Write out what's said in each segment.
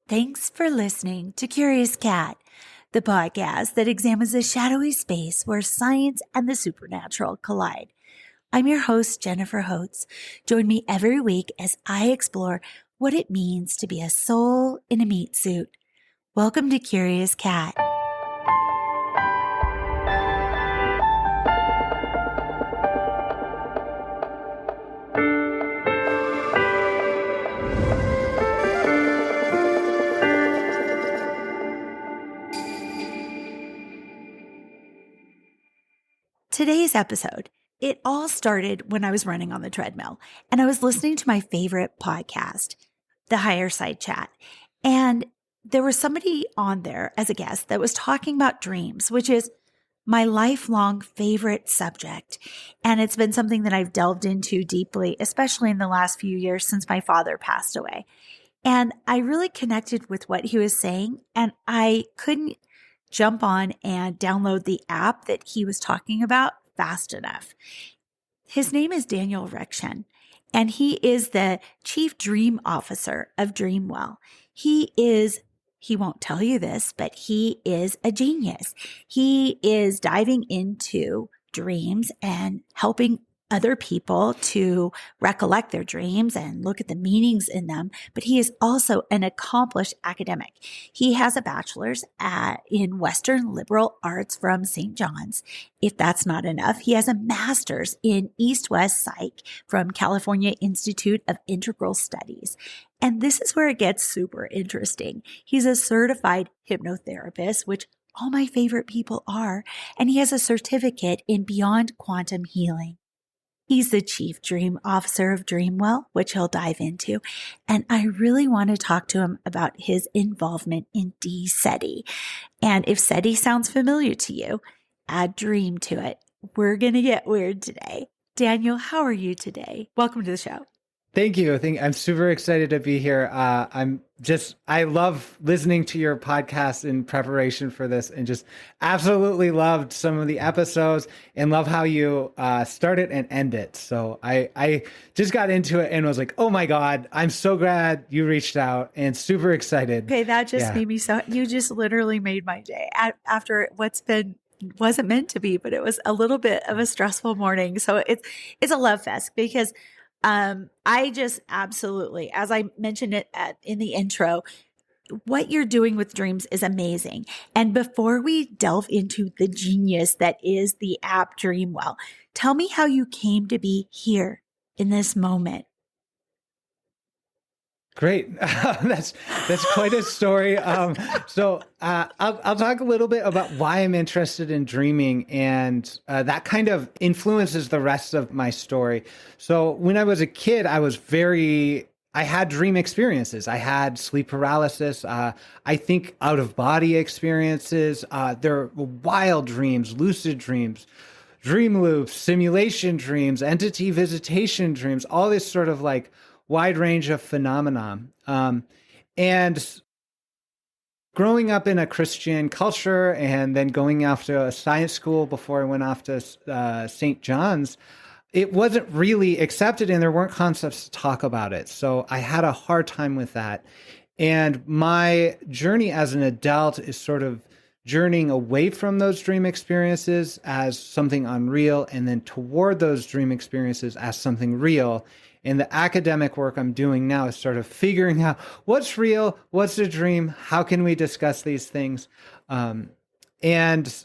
Thanks for listening to Curious Cat, the podcast that examines the shadowy space where science and the supernatural collide. I'm your host, Jennifer Holtz. Join me every week as I explore what it means to be a soul in a meat suit. Welcome to Curious Cat. Today's episode, it all started when I was running on the treadmill and I was listening to my favorite podcast, the Higher Side Chat. And there was somebody on there as a guest that was talking about dreams, which is my lifelong favorite subject. And it's been something that I've delved into deeply, especially in the last few years since my father passed away. And I really connected with what he was saying, and I couldn't jump on and download the app that he was talking about fast enough. His name is Daniel Rekshan, and he is the Chief Dream Officer of DreamWell. He won't tell you this, but he is a genius. He is diving into dreams and helping other people to recollect their dreams and look at the meanings in them. But he is also an accomplished academic. He has a bachelor's in Western liberal arts from St. John's. If that's not enough, he has a master's in East-West Psych from California Institute of Integral Studies. And this is where it gets super interesting. He's a certified hypnotherapist, which all my favorite people are, and he has a certificate in Beyond Quantum Healing. He's the Chief Dream Officer of DreamWell, which he'll dive into. And I really want to talk to him about his involvement in DSETI. And if SETI sounds familiar to you, add dream to it. We're going to get weird today. Daniel, how are you today? Welcome to the show. Thank you. I'm super excited to be here. I love listening to your podcast in preparation for this and just absolutely loved some of the episodes and love how you start it and end it. So I just got into it and was like, oh my God, I'm so glad you reached out and super excited. Okay, that just made me you just literally made my day after wasn't meant to be, but it was a little bit of a stressful morning. So it's a love fest because I just absolutely, as I mentioned it in the intro, what you're doing with dreams is amazing. And before we delve into the genius that is the app DreamWell, tell me how you came to be here in this moment. Great. That's quite a story. I'll talk a little bit about why I'm interested in dreaming, and that kind of influences the rest of my story. So when I was a kid, I had dream experiences. I had sleep paralysis. I think out of body experiences. There were wild dreams, lucid dreams, dream loops, simulation dreams, entity visitation dreams, all this sort of like wide range of phenomenon. And growing up in a Christian culture and then going off to a science school before I went off to St. John's, it wasn't really accepted and there weren't concepts to talk about it. So I had a hard time with that. And my journey as an adult is sort of journeying away from those dream experiences as something unreal and then toward those dream experiences as something real. And the academic work I'm doing now is sort of figuring out what's real, what's a dream, how can we discuss these things. And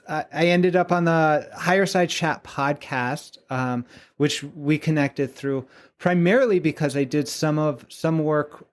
I ended up on the Higher Side Chat podcast, which we connected through primarily because I did some work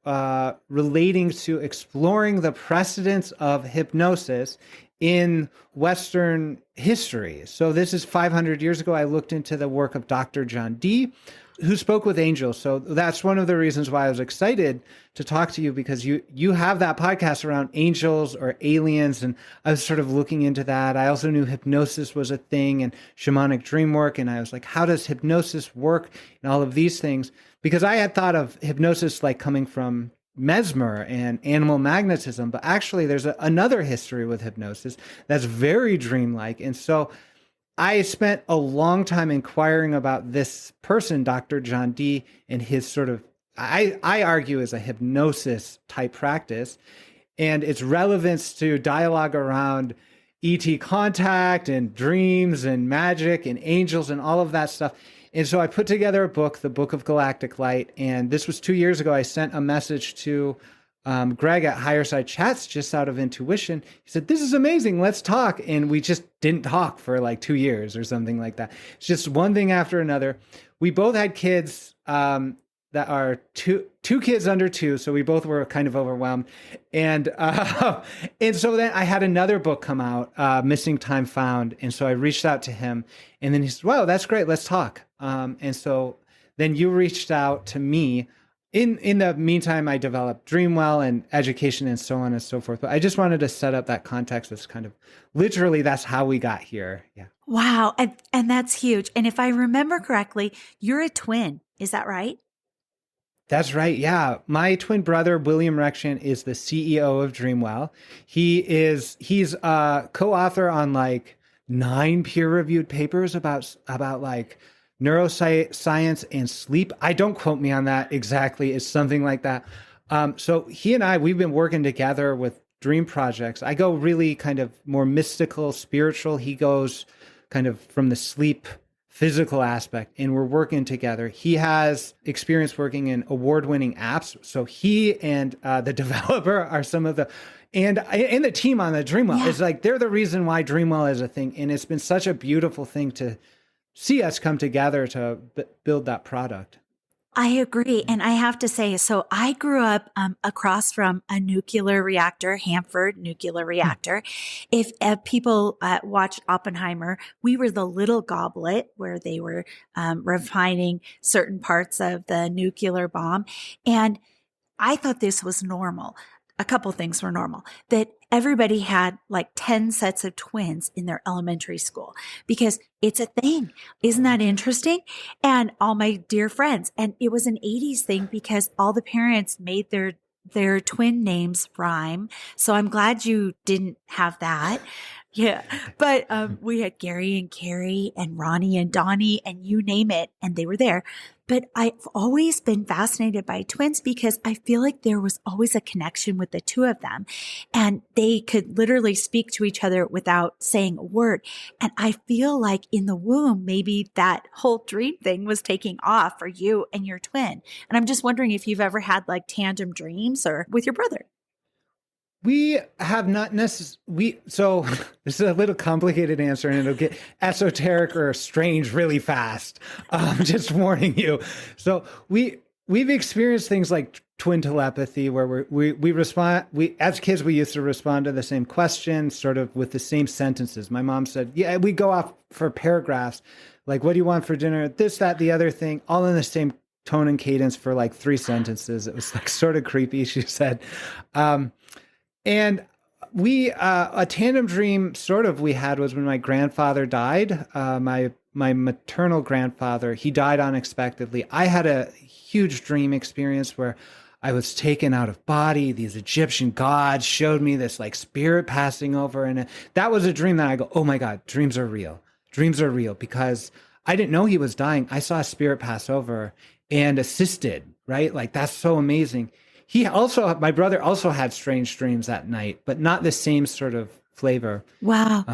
relating to exploring the precedents of hypnosis in Western history. So this is 500 years ago. I looked into the work of Dr. John Dee, who spoke with angels. So that's one of the reasons why I was excited to talk to you, because you have that podcast around angels or aliens. And I was sort of looking into that. I also knew hypnosis was a thing and shamanic dream work. And I was like, how does hypnosis work and all of these things? Because I had thought of hypnosis like coming from mesmer and animal magnetism, but actually there's another history with hypnosis that's very dreamlike. And so I spent a long time inquiring about this person, Dr. John Dee, and his sort of, I argue, is a hypnosis type practice. and its relevance to dialogue around ET contact and dreams and magic and angels and all of that stuff. And so I put together a book, the Book of Galactic Light. And this was 2 years ago. I sent a message to Greg at Higher Side Chats just out of intuition. He said, "This is amazing. Let's talk." And we just didn't talk for like 2 years or something like that. It's just one thing after another. We both had kids that are two kids under 2. So we both were kind of overwhelmed. And so then I had another book come out, Missing Time Found. And so I reached out to him, and then he said, "Wow, that's great. Let's talk." And so then you reached out to me. In the meantime, I developed DreamWell and education and so on and so forth. But I just wanted to set up that context. That's kind of literally, that's how we got here. Yeah. Wow. And that's huge. And if I remember correctly, you're a twin. Is that right? That's right. Yeah. My twin brother, William Rekshan, is the CEO of DreamWell. He's a co-author on like 9 peer-reviewed papers about like neuroscience and sleep. I don't quote me on that exactly. It's something like that. So he and we've been working together with dream projects. I go really kind of more mystical, spiritual. He goes kind of from the sleep physical aspect, and we're working together. He has experience working in award-winning apps. So he and the developer are some of the, and the team on the DreamWell is like, they're the reason why DreamWell is a thing. And it's been such a beautiful thing to see us come together to build that product. I agree. And I have to say, so I grew up across from a nuclear reactor, Hanford nuclear reactor. If people watched Oppenheimer, we were the little goblet where they were refining certain parts of the nuclear bomb. And I thought this was normal. A couple things were normal, that everybody had like 10 sets of twins in their elementary school because it's a thing. Isn't that interesting? And all my dear friends, and it was an 80s thing because all the parents made their twin names rhyme. So I'm glad you didn't have that. Yeah. But we had Gary and Carrie and Ronnie and Donnie and you name it, and they were there. But I've always been fascinated by twins because I feel like there was always a connection with the two of them, and they could literally speak to each other without saying a word. And I feel like in the womb, maybe that whole dream thing was taking off for you and your twin. And I'm just wondering if you've ever had like tandem dreams or with your brother. We have not necessarily, so this is a little complicated answer and it'll get esoteric or strange really fast. Just warning you. So we've experienced things like twin telepathy where we respond, as kids, we used to respond to the same question, sort of with the same sentences. My mom said, yeah, we go off for paragraphs. Like, what do you want for dinner? This, that, the other thing, all in the same tone and cadence for like 3 sentences. It was like sort of creepy, she said. And a tandem dream sort of we had was when my grandfather died, my maternal grandfather, he died unexpectedly. I had a huge dream experience where I was taken out of body. These Egyptian gods showed me this like spirit passing over. And that was a dream that I go, oh my God, dreams are real. Dreams are real, because I didn't know he was dying. I saw a spirit pass over and assisted, right? Like, that's so amazing. My brother also had strange dreams that night, but not the same sort of flavor. Wow.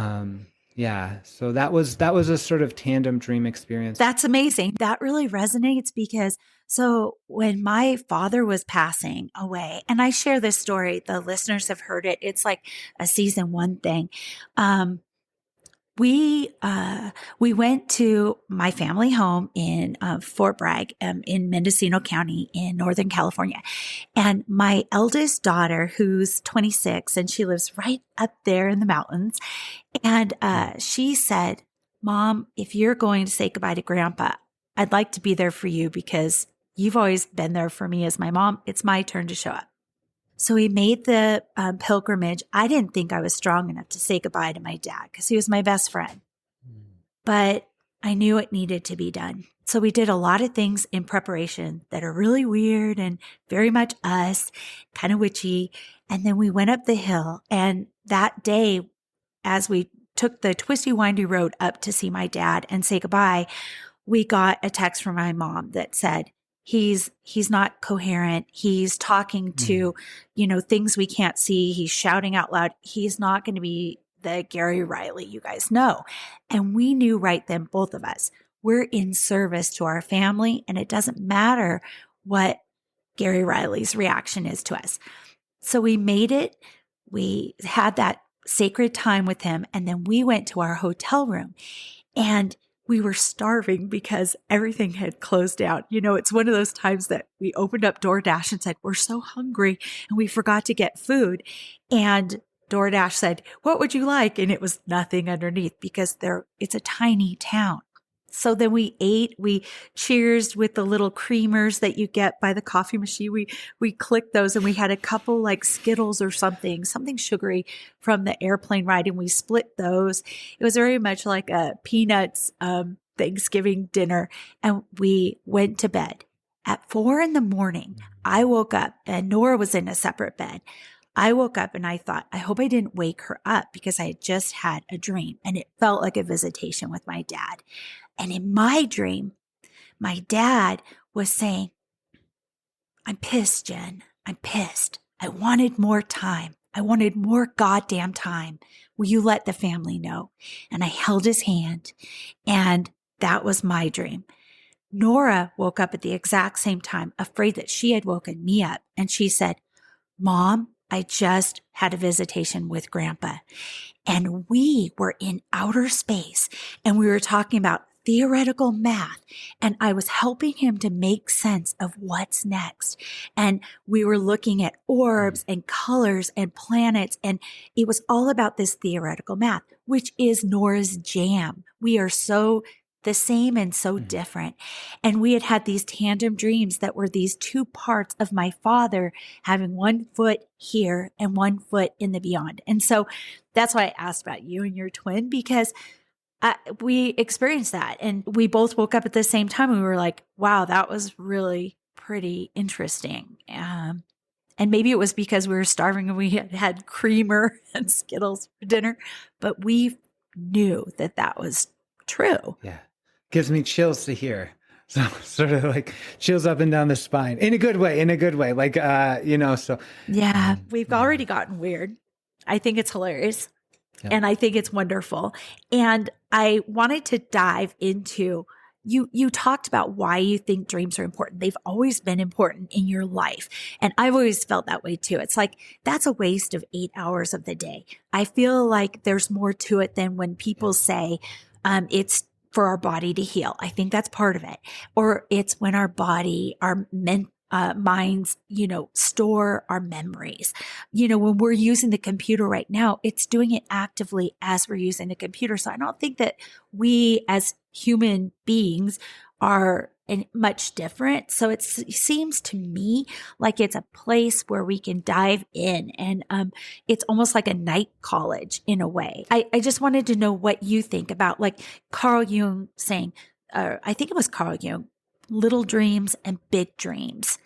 Yeah. So that was a sort of tandem dream experience. That's amazing. That really resonates because so when my father was passing away, and I share this story, the listeners have heard it. It's like a season 1 thing. We went to my family home in Fort Bragg in Mendocino County in Northern California. And my eldest daughter, who's 26, and she lives right up there in the mountains. And she said, Mom, if you're going to say goodbye to Grandpa, I'd like to be there for you because you've always been there for me as my mom. It's my turn to show up. So we made the pilgrimage. I didn't think I was strong enough to say goodbye to my dad because he was my best friend. But I knew it needed to be done. So we did a lot of things in preparation that are really weird and very much us, kind of witchy. And then we went up the hill. And that day, as we took the twisty, windy road up to see my dad and say goodbye, we got a text from my mom that said, he's not coherent. He's talking to, things we can't see. He's shouting out loud. He's not going to be the Gary Riley you guys know. And we knew right then, both of us, we're in service to our family, and it doesn't matter what Gary Riley's reaction is to us. So we made it. We had that sacred time with him, and then we went to our hotel room, and we were starving because everything had closed down. It's one of those times that we opened up DoorDash and said, we're so hungry, and we forgot to get food. And DoorDash said, what would you like? And it was nothing underneath because it's a tiny town. So then we ate, we cheersed with the little creamers that you get by the coffee machine. We clicked those, and we had a couple like Skittles or something sugary from the airplane ride, and we split those. It was very much like a Peanuts Thanksgiving dinner, and we went to bed. At 4 a.m, I woke up, and Nora was in a separate bed. I woke up and I thought, I hope I didn't wake her up, because I had just had a dream, and it felt like a visitation with my dad. And in my dream, my dad was saying, I'm pissed, Jen. I'm pissed. I wanted more time. I wanted more goddamn time. Will you let the family know? And I held his hand, and that was my dream. Nora woke up at the exact same time, afraid that she had woken me up. And she said, Mom, I just had a visitation with Grandpa, and we were in outer space, and we were talking about theoretical math, and I was helping him to make sense of what's next. And we were looking at orbs and colors and planets, and it was all about this theoretical math, which is Nora's jam. We are so the same and so different. And we had these tandem dreams that were these two parts of my father having one foot here and one foot in the beyond. And so that's why I asked about you and your twin, because we experienced that, and we both woke up at the same time. And we were like, wow, that was really pretty interesting. And maybe it was because we were starving and we had creamer and Skittles for dinner, but we knew that was true. Yeah. Gives me chills to hear. So sort of like chills up and down the spine in a good way, like, so. Yeah. We've already gotten weird. I think it's hilarious. Yep. And I think it's wonderful. And I wanted to dive into, you talked about why you think dreams are important. They've always been important in your life. And I've always felt that way too. It's like, that's a waste of 8 hours of the day. I feel like there's more to it than when people say, it's for our body to heal. I think that's part of it. Or it's when our body, our minds, store our memories. When we're using the computer right now, it's doing it actively as we're using the computer. So I don't think that we as human beings are much different. So it seems to me like it's a place where we can dive in, and it's almost like a night college in a way. I just wanted to know what you think about, like Carl Jung saying, I think it was Carl Jung, little dreams and big dreams.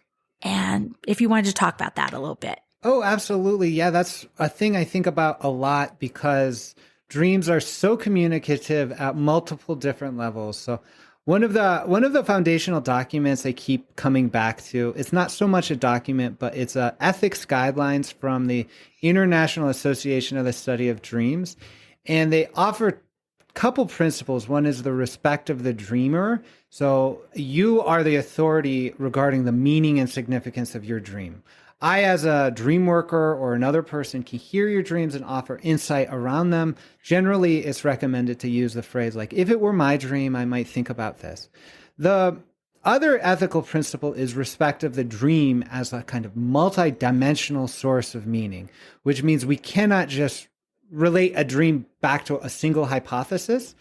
And if you wanted to talk about that a little bit. Oh, absolutely. Yeah, that's a thing I think about a lot, because dreams are so communicative at multiple different levels. So one of the foundational documents I keep coming back to, it's not so much a document, but it's ethics guidelines from the International Association of the Study of Dreams. And they offer a couple principles. One is the respect of the dreamer. So you are the authority regarding the meaning and significance of your dream. I, as a dream worker or another person, can hear your dreams and offer insight around them. Generally, it's recommended to use the phrase like, if it were my dream, I might think about this. The other ethical principle is respect of the dream as a kind of multidimensional source of meaning, which means we cannot just relate a dream back to a single hypothesis.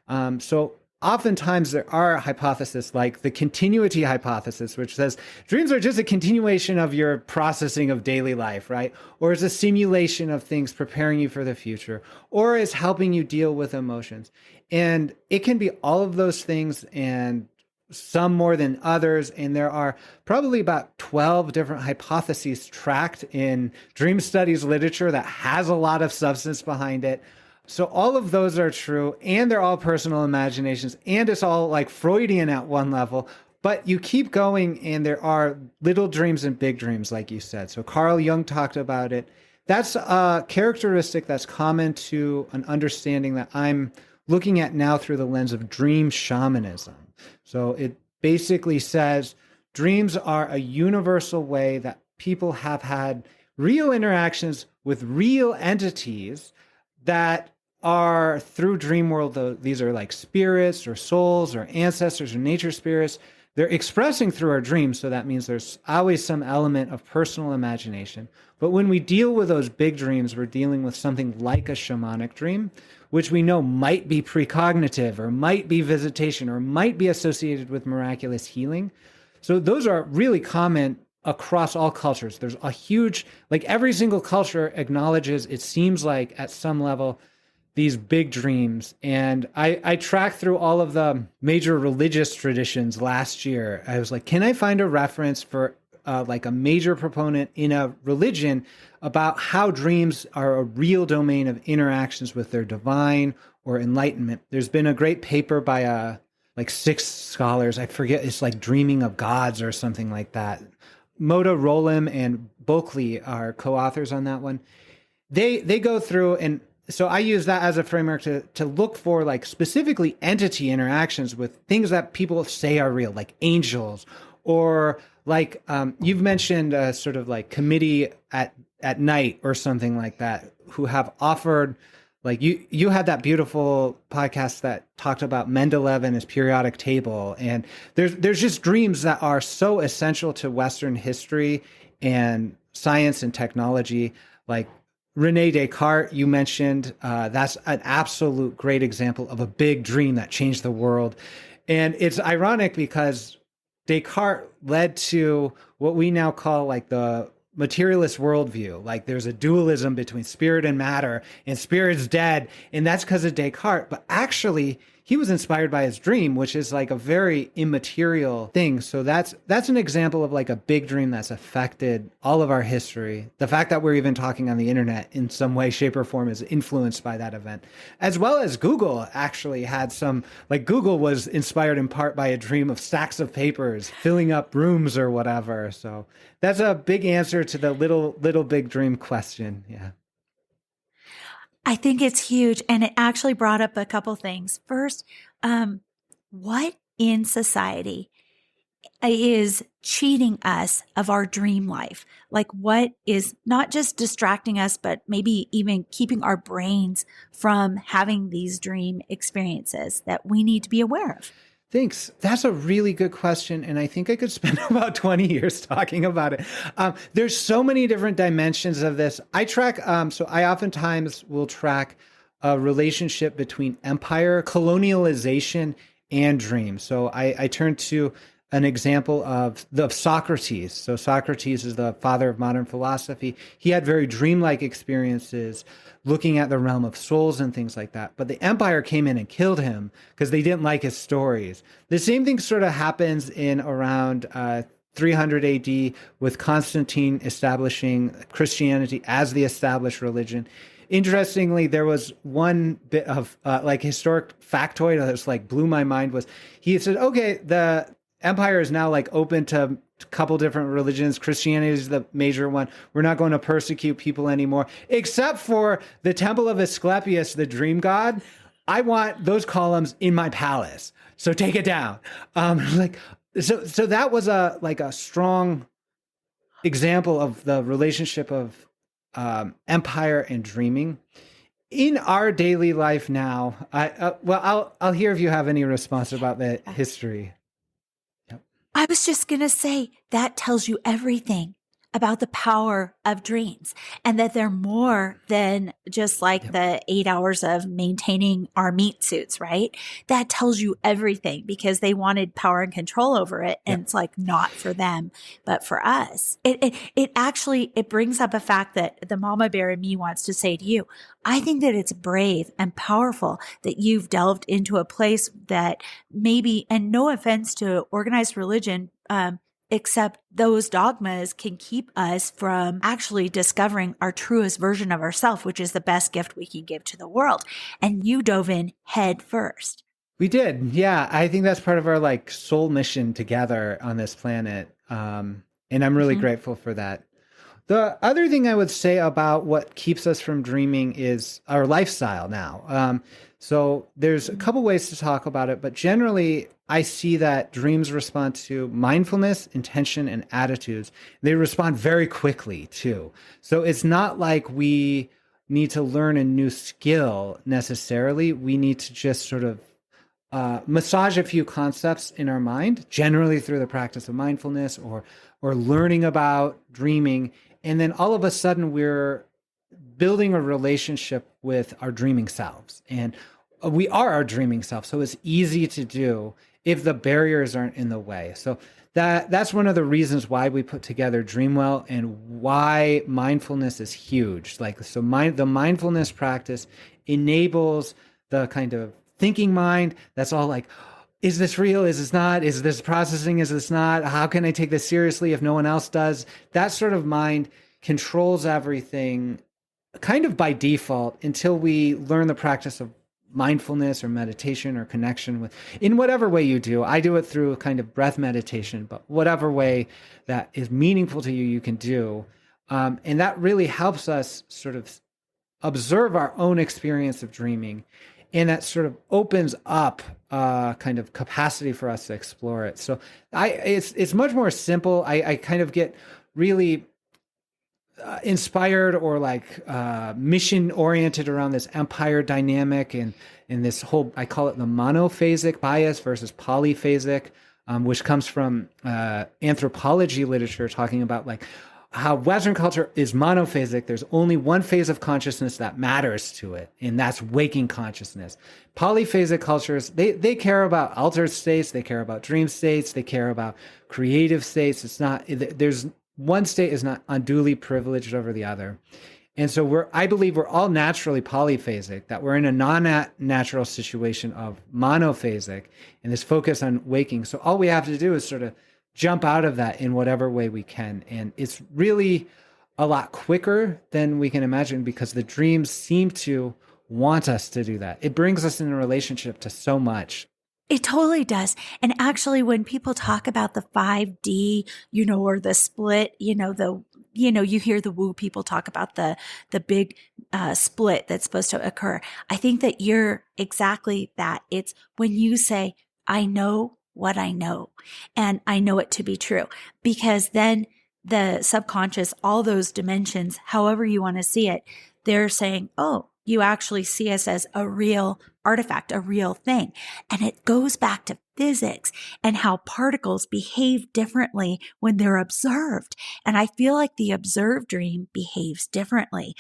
So oftentimes there are hypotheses like the continuity hypothesis, which says dreams are just a continuation of your processing of daily life, right? Or is a simulation of things preparing you for the future, or is helping you deal with emotions. And it can be all of those things, and some more than others. And there are probably about 12 different hypotheses tracked in dream studies literature that has a lot of substance behind it. So all of those are true, and they're all personal imaginations, and it's all like Freudian at one level, But you keep going, and there are little dreams and big dreams, like you said. So Carl Jung talked about it. That's a characteristic that's common to an understanding that I'm looking at now through the lens of dream shamanism. So it basically says dreams are a universal way that people have had real interactions with real entities that are through dream world. Though these are like spirits or souls or ancestors or nature spirits. They're expressing through our dreams. So that means there's always some element of personal imagination. But when we deal with those big dreams, we're dealing with something like a shamanic dream, which we know might be precognitive or might be visitation or might be associated with miraculous healing. So those are really common across all cultures. There's a huge, like every single culture acknowledges, it seems like at some level, these big dreams. And I tracked through all of the major religious traditions last year. I was like, can I find a reference for like a major proponent in a religion about how dreams are a real domain of interactions with their divine or enlightenment? There's been a great paper by like 6 scholars. I forget, it's like Dreaming of Gods or something like that. Moda Rolim and Bulkley are co-authors on that one. They go through, and so I use that as a framework to look for like specifically entity interactions with things that people say are real, like angels, or like you've mentioned sort of like committee at night or something like that, who have offered, like you had that beautiful podcast that talked about Mendeleev and his periodic table, and there's just dreams that are so essential to Western history and science and technology, like Rene Descartes, you mentioned, that's an absolute great example of a big dream that changed the world. And it's ironic because Descartes led to what we now call like the materialist worldview. Like there's a dualism between spirit and matter, and spirit's dead. And that's because of Descartes. But actually, he was inspired by his dream, which is like a very immaterial thing. So that's an example of like a big dream that's affected all of our history. The fact that we're even talking on the internet in some way, shape, or form is influenced by that event. As well as Google actually had some, like Google was inspired in part by a dream of stacks of papers filling up rooms or whatever. So that's a big answer to the little big dream question. Yeah. I think it's huge. And it actually brought up a couple things. First, what in society is cheating us of our dream life? Like what is not just distracting us, but maybe even keeping our brains from having these dream experiences that we need to be aware of? Thanks. That's a really good question. And I think I could spend about 20 years talking about it. There's so many different dimensions of this. I track, so I oftentimes will track a relationship between empire, colonialization, and dreams. So I turn to an example of Socrates. So Socrates is the father of modern philosophy. He had very dreamlike experiences looking at the realm of souls and things like that. But the empire came in and killed him because they didn't like his stories. The same thing sort of happens in around 300 AD with Constantine establishing Christianity as the established religion. Interestingly, there was one bit of like historic factoid that was like blew my mind was he said, okay, the empire is now like open to a couple different religions. Christianity is the major one. We're not going to persecute people anymore, except for the temple of Asclepius, the dream god. I want those columns in my palace. So take it down. So that was a strong example of the relationship of empire and dreaming. In our daily life now, I'll hear if you have any response about the history. I was just going to say that tells you everything about the power of dreams and that they're more than just like the 8 hours of maintaining our meat suits, right? That tells you everything because they wanted power and control over it. And it's like not for them, but for us. It actually brings up a fact that the mama bear in me wants to say to you. I think that it's brave and powerful that you've delved into a place that maybe, and no offense to organized religion, except those dogmas can keep us from actually discovering our truest version of ourselves, which is the best gift we can give to the world. And you dove in head first. We did. Yeah. I think that's part of our like soul mission together on this planet. And I'm really Mhm. grateful for that. The other thing I would say about what keeps us from dreaming is our lifestyle now. So there's a couple ways to talk about it, but generally I see that dreams respond to mindfulness, intention, and attitudes. They respond very quickly too. So it's not like we need to learn a new skill necessarily. We need to just sort of massage a few concepts in our mind, generally through the practice of mindfulness or learning about dreaming, and then all of a sudden we're building a relationship with our dreaming selves, and we are our dreaming self. So it's easy to do if the barriers aren't in the way. So that's one of the reasons why we put together DreamWell and why mindfulness is huge. Like so, the mindfulness practice enables the kind of thinking mind that's all like, is this real? Is this not? Is this processing? Is this not? How can I take this seriously if no one else does? That sort of mind controls everything kind of by default until we learn the practice of mindfulness or meditation or connection with, in whatever way you do. I do it through a kind of breath meditation, but whatever way that is meaningful to you, you can do. And that really helps us sort of observe our own experience of dreaming. And that sort of opens up kind of capacity for us to explore it. So it's much more simple. I kind of get really inspired or like mission oriented around this empire dynamic and this whole, I call it the monophasic bias versus polyphasic, which comes from anthropology literature talking about like how Western culture is monophasic. There's only one phase of consciousness that matters to it, and that's waking consciousness. Polyphasic cultures, they care about altered states, they care about dream states, they care about creative states. It's not, there's one state is not unduly privileged over the other. And so I believe we're all naturally polyphasic, that we're in a non-natural situation of monophasic and this focus on waking. So all we have to do is sort of jump out of that in whatever way we can. And it's really a lot quicker than we can imagine because the dreams seem to want us to do that. It brings us in a relationship to so much. It totally does. And actually, when people talk about the 5D, or the split, you hear the woo people talk about the big split that's supposed to occur. I think that you're exactly that. It's when you say, I know what I know, and I know it to be true, because then the subconscious, all those dimensions, however you want to see it, they're saying, oh, you actually see us as a real artifact, a real thing. And it goes back to physics and how particles behave differently when they're observed. And I feel like the observed dream behaves differently.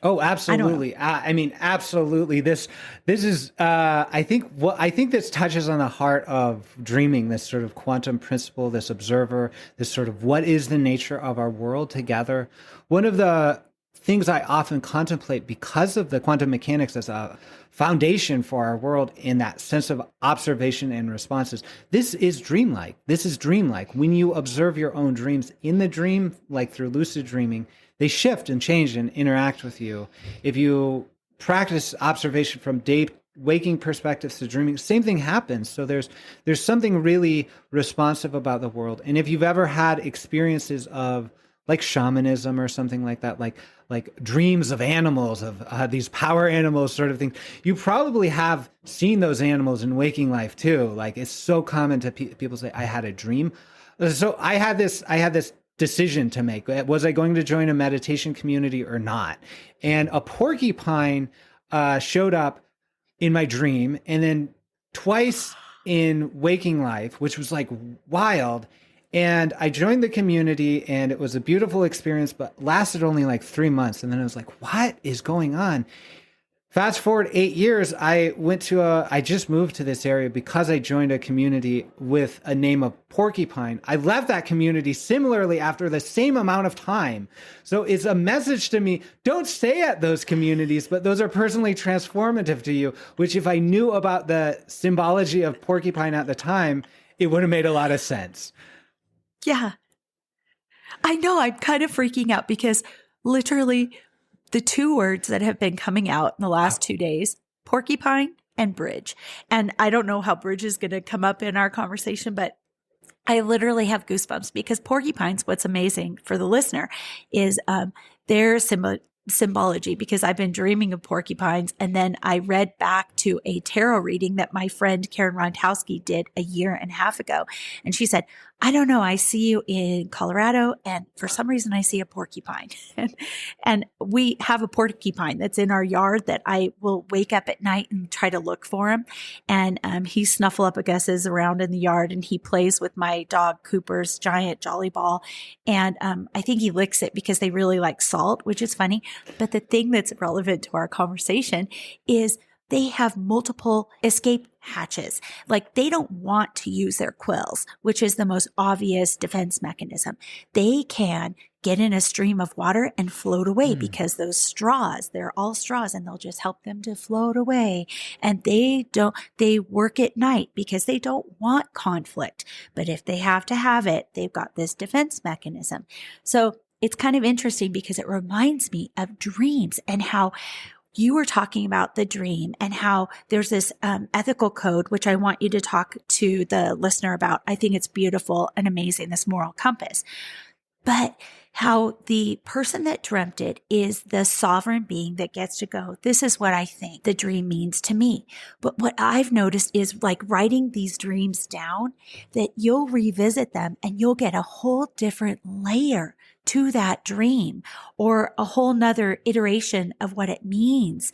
Oh, absolutely. I mean, absolutely. This is, I think this touches on the heart of dreaming, this sort of quantum principle, this observer, this sort of what is the nature of our world together. One of the things I often contemplate because of the quantum mechanics as a foundation for our world in that sense of observation and responses. This is dreamlike. This is dreamlike. When you observe your own dreams in the dream, like through lucid dreaming, they shift and change and interact with you. If you practice observation from day waking perspectives to dreaming, same thing happens. So there's something really responsive about the world. And if you've ever had experiences of like shamanism or something like that, like dreams of animals, of these power animals sort of thing, you probably have seen those animals in waking life too. Like it's so common to people say, I had a dream. So I had this decision to make. Was I going to join a meditation community or not? And a porcupine showed up in my dream, and then twice in waking life, which was like wild. And I joined the community, and it was a beautiful experience, but lasted only like 3 months. And then I was like, what is going on? Fast forward 8 years, I just moved to this area because I joined a community with a name of Porcupine. I left that community similarly after the same amount of time. So it's a message to me, don't stay at those communities, but those are personally transformative to you, which if I knew about the symbology of Porcupine at the time, it would have made a lot of sense. Yeah. I know, I'm kind of freaking out because literally the two words that have been coming out in the last 2 days, porcupine and bridge. And I don't know how bridge is going to come up in our conversation, but I literally have goosebumps because porcupines, what's amazing for the listener is their symbology, because I've been dreaming of porcupines. And then I read back to a tarot reading that my friend Karen Rontowski did a year and a half ago. And she said, I don't know, I see you in Colorado and for some reason I see a porcupine. And we have a porcupine that's in our yard that I will wake up at night and try to look for him. And he snuffleupaguses around in the yard and he plays with my dog Cooper's giant Jolly Ball. And I think he licks it because they really like salt, which is funny. But the thing that's relevant to our conversation is they have multiple escape hatches. Like they don't want to use their quills, which is the most obvious defense mechanism. They can get in a stream of water and float away because those straws, they're all straws and they'll just help them to float away. And they work at night because they don't want conflict. But if they have to have it, they've got this defense mechanism. So it's kind of interesting because it reminds me of dreams and how you were talking about the dream and how there's this ethical code, which I want you to talk to the listener about. I think it's beautiful and amazing, this moral compass. But how the person that dreamt it is the sovereign being that gets to go, this is what I think the dream means to me. But what I've noticed is like writing these dreams down, that you'll revisit them and you'll get a whole different layer to that dream or a whole nother iteration of what it means,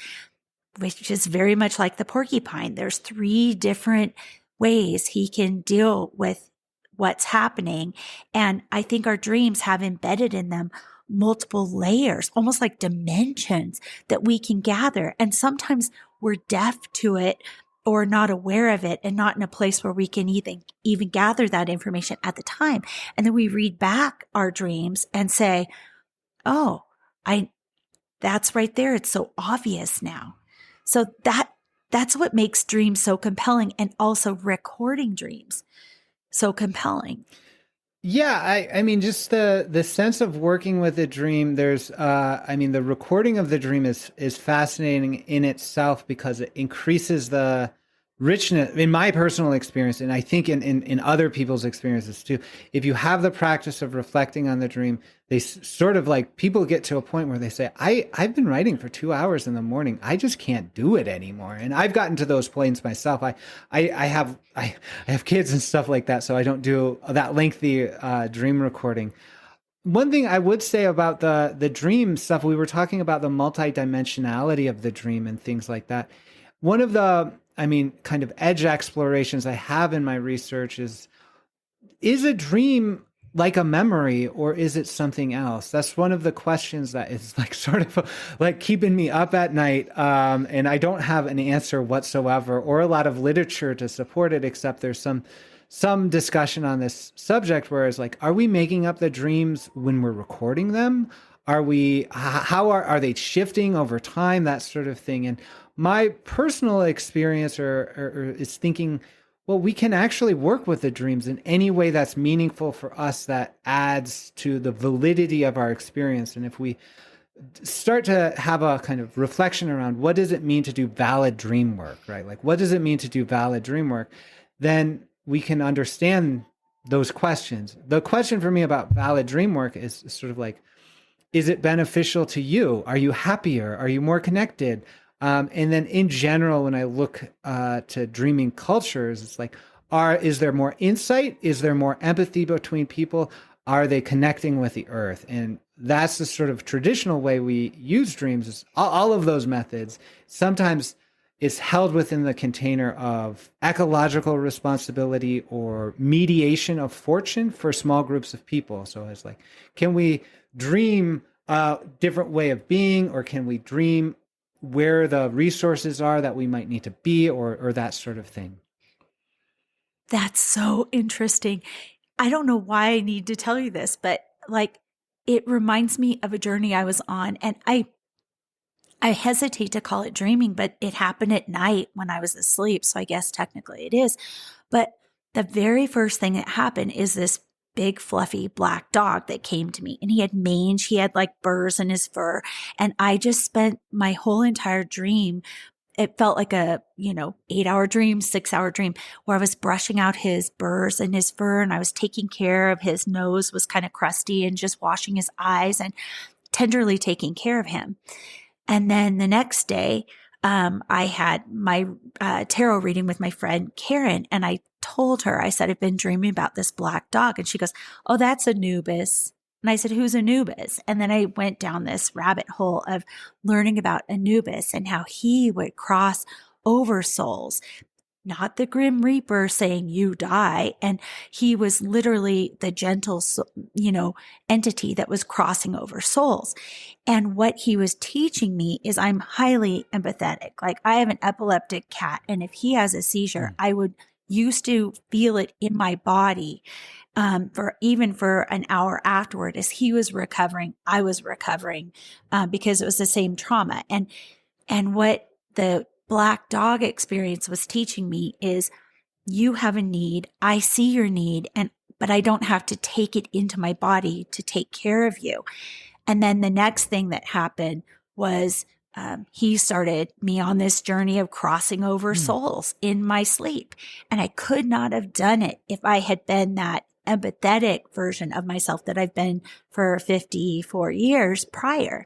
which is very much like the porcupine. There's 3 different ways he can deal with what's happening. And I think our dreams have embedded in them multiple layers, almost like dimensions that we can gather. And sometimes we're deaf to it or not aware of it and not in a place where we can even gather that information at the time. And then we read back our dreams and say, oh, that's right there. It's so obvious now. So that's what makes dreams so compelling, and also recording dreams so compelling. Yeah, I mean, just the sense of working with a dream. There's, the recording of the dream is fascinating in itself because it increases the richness, in my personal experience, and I think in other people's experiences too. If you have the practice of reflecting on the dream, they sort of like, people get to a point where they say, I've been writing for 2 hours in the morning. I just can't do it anymore. And I've gotten to those points myself. I have kids and stuff like that, so I don't do that lengthy dream recording. One thing I would say about the dream stuff, we were talking about the multidimensionality of the dream and things like that. One of the, kind of edge explorations I have in my research is a dream like a memory, or is it something else? That's one of the questions that is like sort of like keeping me up at night. And I don't have an answer whatsoever or a lot of literature to support it, except there's some discussion on this subject where it's like, are we making up the dreams when we're recording them? Are they shifting over time? That sort of thing. And my personal experience is thinking, well, we can actually work with the dreams in any way that's meaningful for us, that adds to the validity of our experience. And if we start to have a kind of reflection around what does it mean to do valid dream work, right? Like, what does it mean to do valid dream work? Then we can understand those questions. The question for me about valid dream work is sort of like, is it beneficial to you? Are you happier? Are you more connected? And then in general, when I look to dreaming cultures, it's like, is there more insight? Is there more empathy between people? Are they connecting with the earth? And that's the sort of traditional way we use dreams, is all of those methods. Sometimes it's held within the container of ecological responsibility or mediation of fortune for small groups of people. So it's like, can we dream a different way of being, or can we dream where the resources are that we might need to be, or that sort of thing? That's so interesting. I don't know why I need to tell you this, but like, it reminds me of a journey I was on, and I hesitate to call it dreaming, but it happened at night when I was asleep. So I guess technically it is. But the very first thing that happened is this big fluffy black dog that came to me, and he had mange. He had like burrs in his fur. And I just spent my whole entire dream it felt like a, 8-hour dream, 6-hour dream where I was brushing out his burrs and his fur, and I was taking care of his nose was kind of crusty and just washing his eyes and tenderly taking care of him. And then the next day, I had my tarot reading with my friend Karen, and I told her, I said, I've been dreaming about this black dog. And she goes, oh, that's Anubis. And I said, who's Anubis? And then I went down this rabbit hole of learning about Anubis and how he would cross over souls, not the Grim Reaper saying you die. And he was literally the gentle, entity that was crossing over souls. And what he was teaching me is I'm highly empathetic. Like I have an epileptic cat, and if he has a seizure, I would used to feel it in my body for an hour afterward. As he was recovering, I was recovering because it was the same trauma. And what the black dog experience was teaching me is you have a need. I see your need, but I don't have to take it into my body to take care of you. And then the next thing that happened was he started me on this journey of crossing over souls in my sleep. And I could not have done it if I had been that empathetic version of myself that I've been for 54 years prior.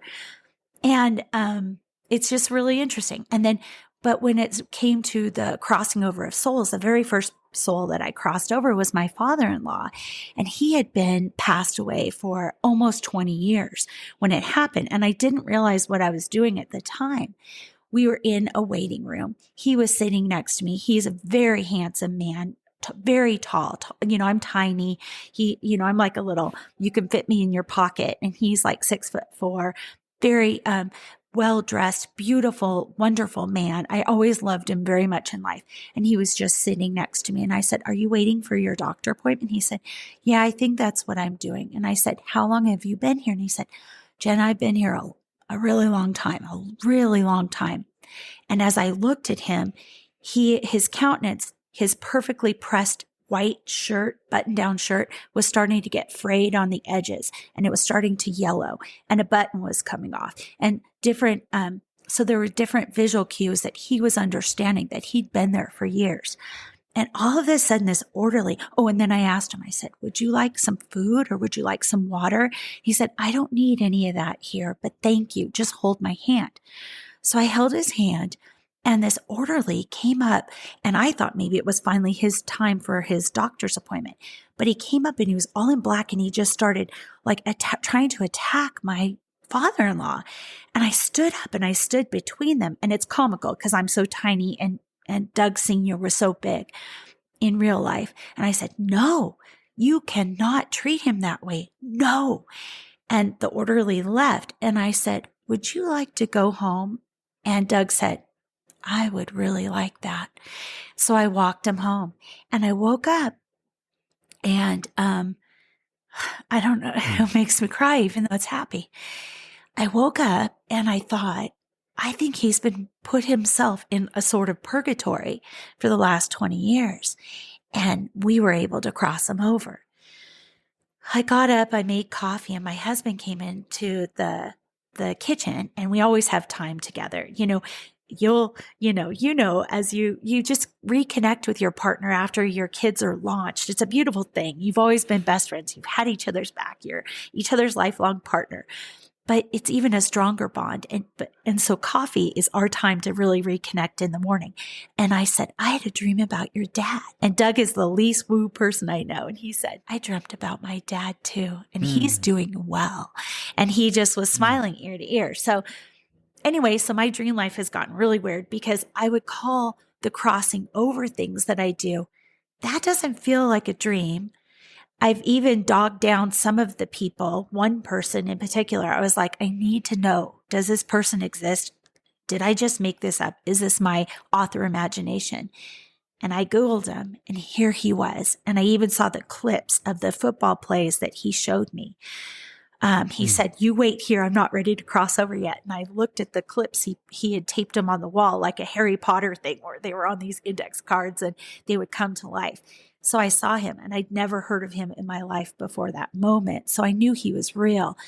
And it's just really interesting. And then, but when it came to the crossing over of souls, the very first soul that I crossed over was my father-in-law. And he had been passed away for almost 20 years when it happened. And I didn't realize what I was doing at the time. We were in a waiting room. He was sitting next to me. He's a very handsome man, very tall. I'm tiny. I'm like a little, you can fit me in your pocket. And he's like 6'4", very, well-dressed, beautiful, wonderful man. I always loved him very much in life. And he was just sitting next to me. And I said, are you waiting for your doctor appointment? He said, yeah, I think that's what I'm doing. And I said, how long have you been here? And he said, Jen, I've been here a really long time, a really long time. And as I looked at him, his countenance, his perfectly pressed white shirt, button-down shirt, was starting to get frayed on the edges, and it was starting to yellow, and a button was coming off, and different. So there were different visual cues that he was understanding that he'd been there for years. And all of a sudden, this orderly. Oh, and then I asked him. I said, "Would you like some food, or would you like some water?" He said, "I don't need any of that here, but thank you. Just hold my hand." So I held his hand. And this orderly came up, and I thought maybe it was finally his time for his doctor's appointment. But he came up and he was all in black, and he just started like trying to attack my father-in-law. And I stood up and I stood between them. And it's comical because I'm so tiny and Doug Sr. was so big in real life. And I said, "No, you cannot treat him that way. No." And the orderly left. And I said, "Would you like to go home?" And Doug said, "I would really like that." So I walked him home, and I woke up, and I don't know, it makes me cry even though it's happy. I woke up and I thought, I think he's been put himself in a sort of purgatory for the last 20 years. And we were able to cross him over. I got up, I made coffee, and my husband came into the kitchen, and we always have time together. As you just reconnect with your partner after your kids are launched. It's a beautiful thing. You've always been best friends. You've had each other's back. You're each other's lifelong partner. But it's even a stronger bond. And so coffee is our time to really reconnect in the morning. And I said, "I had a dream about your dad." And Doug is the least woo person I know. And he said, "I dreamt about my dad too. And he's doing well." And he just was smiling ear to ear. So anyway, so my dream life has gotten really weird because I would call the crossing over things that I do, that doesn't feel like a dream. I've even dogged down some of the people, one person in particular. I was like, I need to know, does this person exist? Did I just make this up? Is this my author imagination? And I Googled him, and here he was. And I even saw the clips of the football plays that he showed me. He said, "You wait here. I'm not ready to cross over yet." And I looked at the clips. He had taped them on the wall like a Harry Potter thing where they were on these index cards and they would come to life. So I saw him, and I'd never heard of him in my life before that moment. So I knew he was real,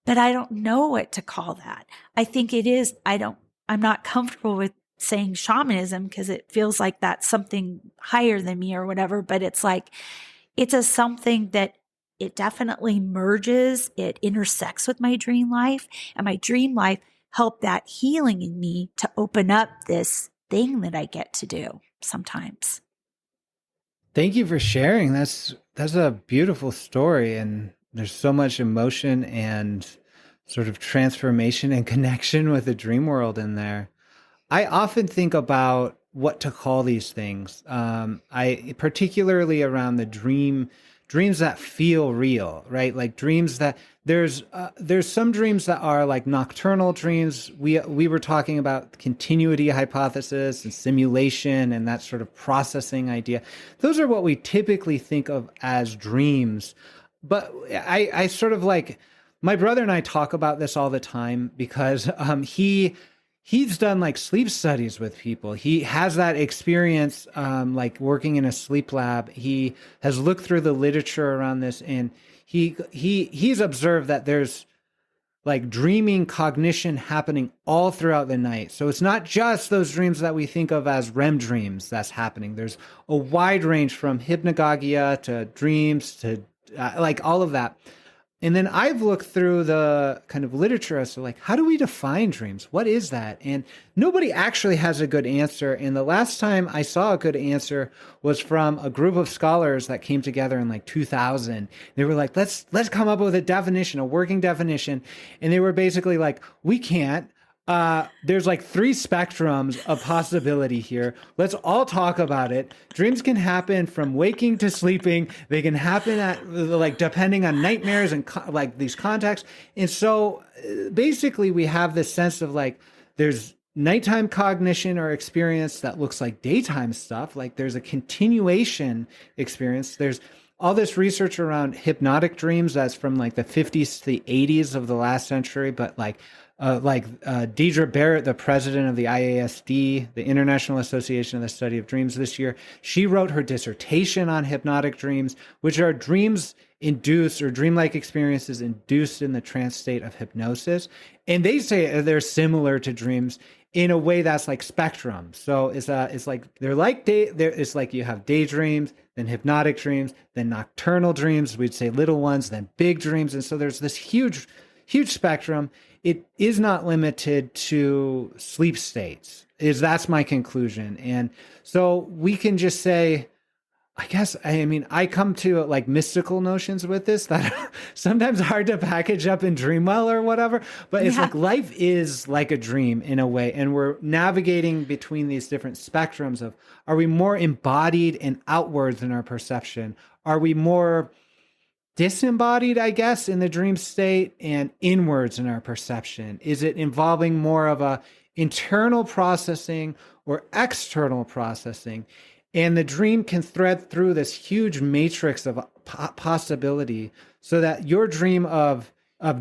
but I don't know what to call that. I think it is. I'm not comfortable with saying shamanism because it feels like that's something higher than me or whatever, but it's like, it's a something that it definitely merges, it intersects with my dream life, and my dream life helped that healing in me to open up this thing that I get to do sometimes. Thank you for sharing. That's a beautiful story, and there's so much emotion and sort of transformation and connection with the dream world in there. I often think about what to call these things. I particularly around the dreams that feel real, right? Like dreams that there's some dreams that are like nocturnal dreams. We were talking about continuity hypothesis and simulation and that sort of processing idea. Those are what we typically think of as dreams. But I sort of like, my brother and I talk about this all the time because he's done like sleep studies with people. He has that experience, like working in a sleep lab. He has looked through the literature around this, and he's observed that there's like dreaming cognition happening all throughout the night. So it's not just those dreams that we think of as REM dreams that's happening. There's a wide range from hypnagogia to dreams to like all of that. And then I've looked through the kind of literature as to like, how do we define dreams? What is that? And nobody actually has a good answer. And the last time I saw a good answer was from a group of scholars that came together in like 2000. They were like, let's come up with a definition, a working definition. And they were basically like, we can't. There's like 3 spectrums of possibility here. Let's all talk about it. Dreams can happen from waking to sleeping. They can happen at like depending on nightmares and like these contexts. And so basically we have this sense of like there's nighttime cognition or experience that looks like daytime stuff. Like there's a continuation experience. There's all this research around hypnotic dreams that's from like the 50s to the 80s of the last century, but like Deidre Barrett, the president of the IASD, the International Association of the Study of Dreams this year, she wrote her dissertation on hypnotic dreams, which are dreams induced or dreamlike experiences induced in the trance state of hypnosis. And they say they're similar to dreams in a way that's like spectrum. So it's like it's like you have daydreams, then hypnotic dreams, then nocturnal dreams, we'd say little ones, then big dreams. And so there's this huge spectrum. It is not limited to sleep states. That's my conclusion. And so we can just say, I come to like mystical notions with this that are sometimes hard to package up in DreamWell or whatever, but it's like life is like a dream in a way. And we're navigating between these different spectrums of, are we more embodied and outwards in our perception? Are we more disembodied, I guess, in the dream state and inwards in our perception? Is it involving more of a internal processing or external processing? And the dream can thread through this huge matrix of possibility so that your dream of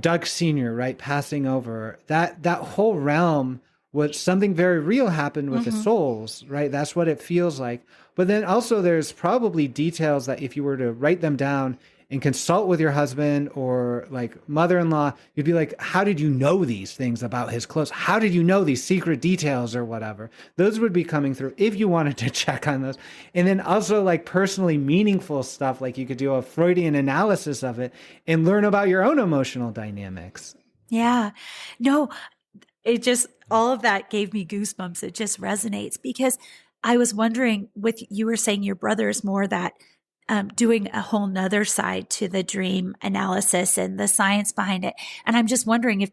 Doug Sr., right, passing over, that whole realm was something very real happened with the souls, right? That's what it feels like. But then also there's probably details that if you were to write them down and consult with your husband or like mother-in-law, you'd be like, how did you know these things about his clothes? How did you know these secret details or whatever? Those would be coming through if you wanted to check on those. And then also like personally meaningful stuff, like you could do a Freudian analysis of it and learn about your own emotional dynamics. Yeah. No, it just, all of that gave me goosebumps. It just resonates because I was wondering you were saying your brother is more that doing a whole nother side to the dream analysis and the science behind it. And I'm just wondering if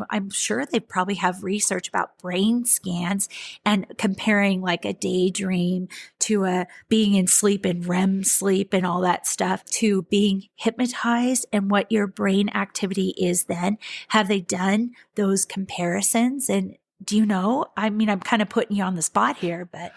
I'm sure they probably have research about brain scans and comparing like a daydream to a being in sleep and REM sleep and all that stuff to being hypnotized and what your brain activity is then. Have they done those comparisons? And do you know? I mean, I'm kind of putting you on the spot here, but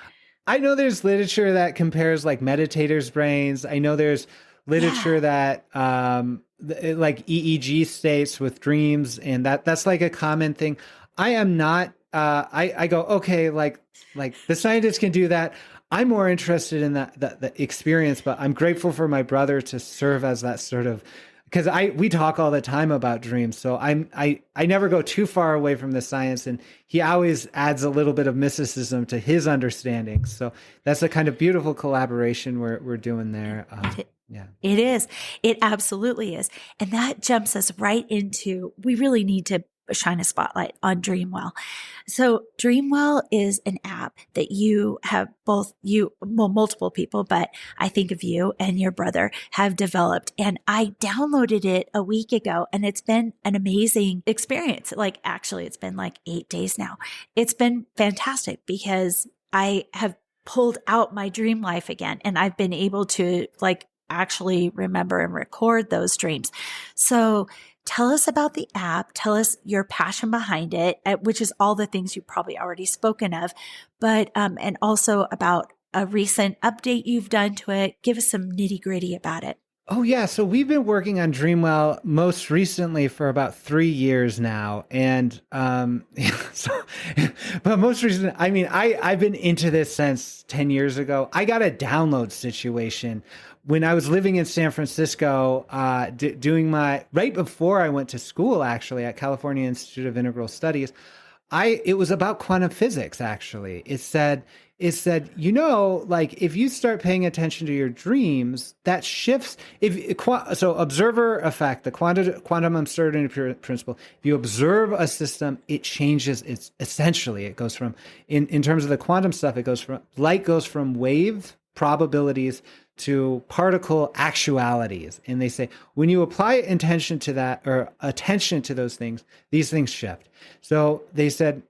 I know there's literature that compares like meditators' brains. I know there's literature that like EEG states with dreams, and that's like a common thing. I am not. I go, okay, like the scientists can do that. I'm more interested in that experience, but I'm grateful for my brother to serve as that sort of because we talk all the time about dreams, so I never go too far away from the science, and he always adds a little bit of mysticism to his understanding. So that's a kind of beautiful collaboration we're doing there. Yeah, it is. It absolutely is, and that jumps us right into. We really need to shine a spotlight on DreamWell. So DreamWell is an app that you have multiple people, but I think of you and your brother have developed. And I downloaded it a week ago and it's been an amazing experience. Like actually it's been like 8 days now. It's been fantastic because I have pulled out my dream life again and I've been able to like actually remember and record those dreams. So tell us about the app. Tell us your passion behind it, which is all the things you've probably already spoken of, but, and also about a recent update you've done to it. Give us some nitty gritty about it. Oh yeah. So we've been working on DreamWell most recently for about 3 years now. And, but most recently, I mean, I've been into this since 10 years ago. I got a download situation when I was living in San Francisco, doing right before I went to school, actually, at California Institute of Integral Studies. It was about quantum physics, actually. It said, like if you start paying attention to your dreams, that shifts. So observer effect, the quantum uncertainty principle. If you observe a system, it changes. It goes from, in terms of the quantum stuff, light goes from wave probabilities to particle actualities. And they say, when you apply intention to that or attention to those things, these things shift. So they said